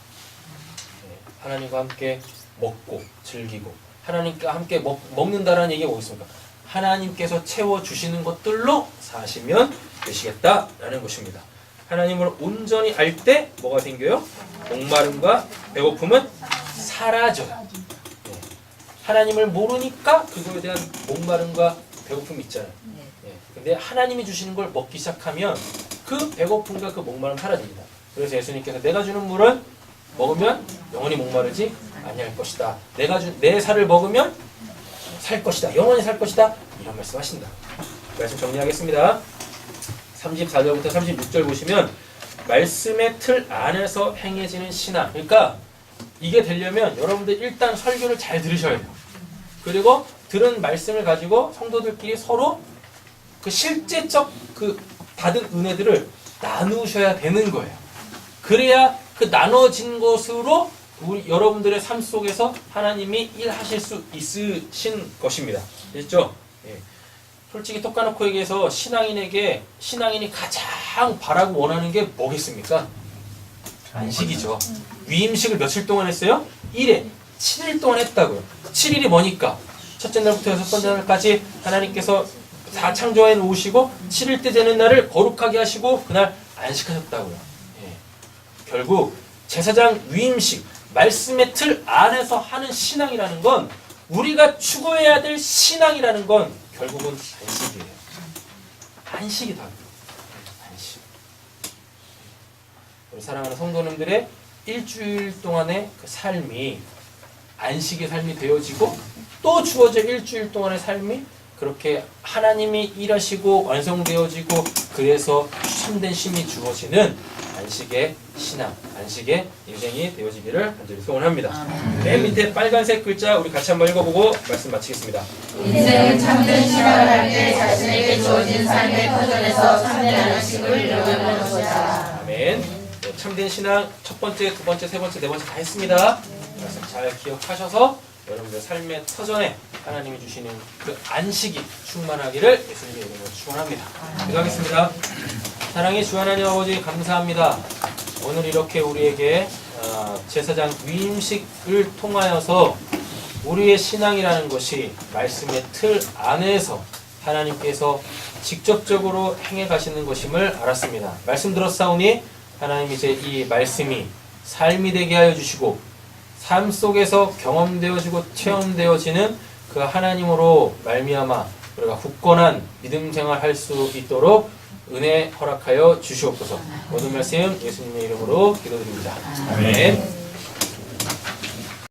하나님과 함께 먹고 즐기고 하나님과 함께 먹는다라는 얘기가 뭐겠습니까? 하나님께서 채워주시는 것들로 사시면 되시겠다라는 것입니다. 하나님을 온전히 알 때 뭐가 생겨요? 목마름과 배고픔은 사라져요. 네. 하나님을 모르니까 그거에 대한 목마름과 배고픔이 있잖아요. 네. 근데 하나님이 주시는 걸 먹기 시작하면 그 배고픔과 그 목마름 사라집니다. 그래서 예수님께서 내가 주는 물은 먹으면 영원히 목마르지 아니할 것이다. 내 살을 먹으면 살 것이다. 영원히 살 것이다. 이런 말씀 하신다. 말씀 정리하겠습니다. 34절부터 36절 보시면 말씀의 틀 안에서 행해지는 신앙. 그러니까 이게 되려면 여러분들 일단 설교를 잘 들으셔야 돼요. 그리고 들은 말씀을 가지고 성도들끼리 서로 그 실제적 그 받은 은혜들을 나누셔야 되는 거예요. 그래야 그 나눠진 것으로 우리 여러분들의 삶 속에서 하나님이 일하실 수 있으신 것입니다. 됐죠? 예. 솔직히 톡 까놓고 얘기해서 신앙인이 가장 바라고 원하는 게 뭐겠습니까? 안식이죠. 위임식을 며칠 동안 했어요? 1회, 7일 동안 했다고요. 7일이 뭐니까? 첫째 날부터 여섯 번째 날까지 하나님께서 다 창조해 놓으시고 7일 때 되는 날을 거룩하게 하시고 그날 안식하셨다고요. 예. 결국 제사장 위임식, 말씀의 틀 안에서 하는 신앙이라는 건 우리가 추구해야 될 신앙이라는 건 결국은 안식이에요. 안식이다. 안식. 우리 사랑하는 성도님들의 일주일 동안의 그 삶이 안식의 삶이 되어지고 또 주어져 일주일 동안의 삶이 그렇게 하나님이 일하시고 완성되어지고 그래서 참된 쉼이 주어지는 안식의 신앙, 안식의 인생이 되어지기를 간절히 소원합니다. 맨 밑에 빨간색 글자 우리 같이 한번 읽어보고 말씀 마치겠습니다. 인생은 참된 신앙을 할 때 자신에게 주어진 삶의 터전에서 참된 안식을 이루는 것이다. 아멘. 네, 참된 신앙 첫 번째, 두 번째, 세 번째, 네 번째 다 했습니다. 말씀 잘 기억하셔서 여러분들 삶의 터전에 하나님이 주시는 그 안식이 충만하기를 예수님의 이름으로 축원합니다. 기도하겠습니다. 사랑의 주 하나님 아버지 감사합니다. 오늘 이렇게 우리에게 제사장 위임식을 통하여서 우리의 신앙이라는 것이 말씀의 틀 안에서 하나님께서 직접적으로 행해 가시는 것임을 알았습니다. 말씀 들었사오니 하나님 이제 이 말씀이 삶이 되게 하여 주시고 삶 속에서 경험되어지고 체험되어지는 그 하나님으로 말미암아 우리가 굳건한 믿음 생활할 수 있도록 은혜 허락하여 주시옵소서. 모든 말씀 예수님의 이름으로 기도드립니다. 아멘.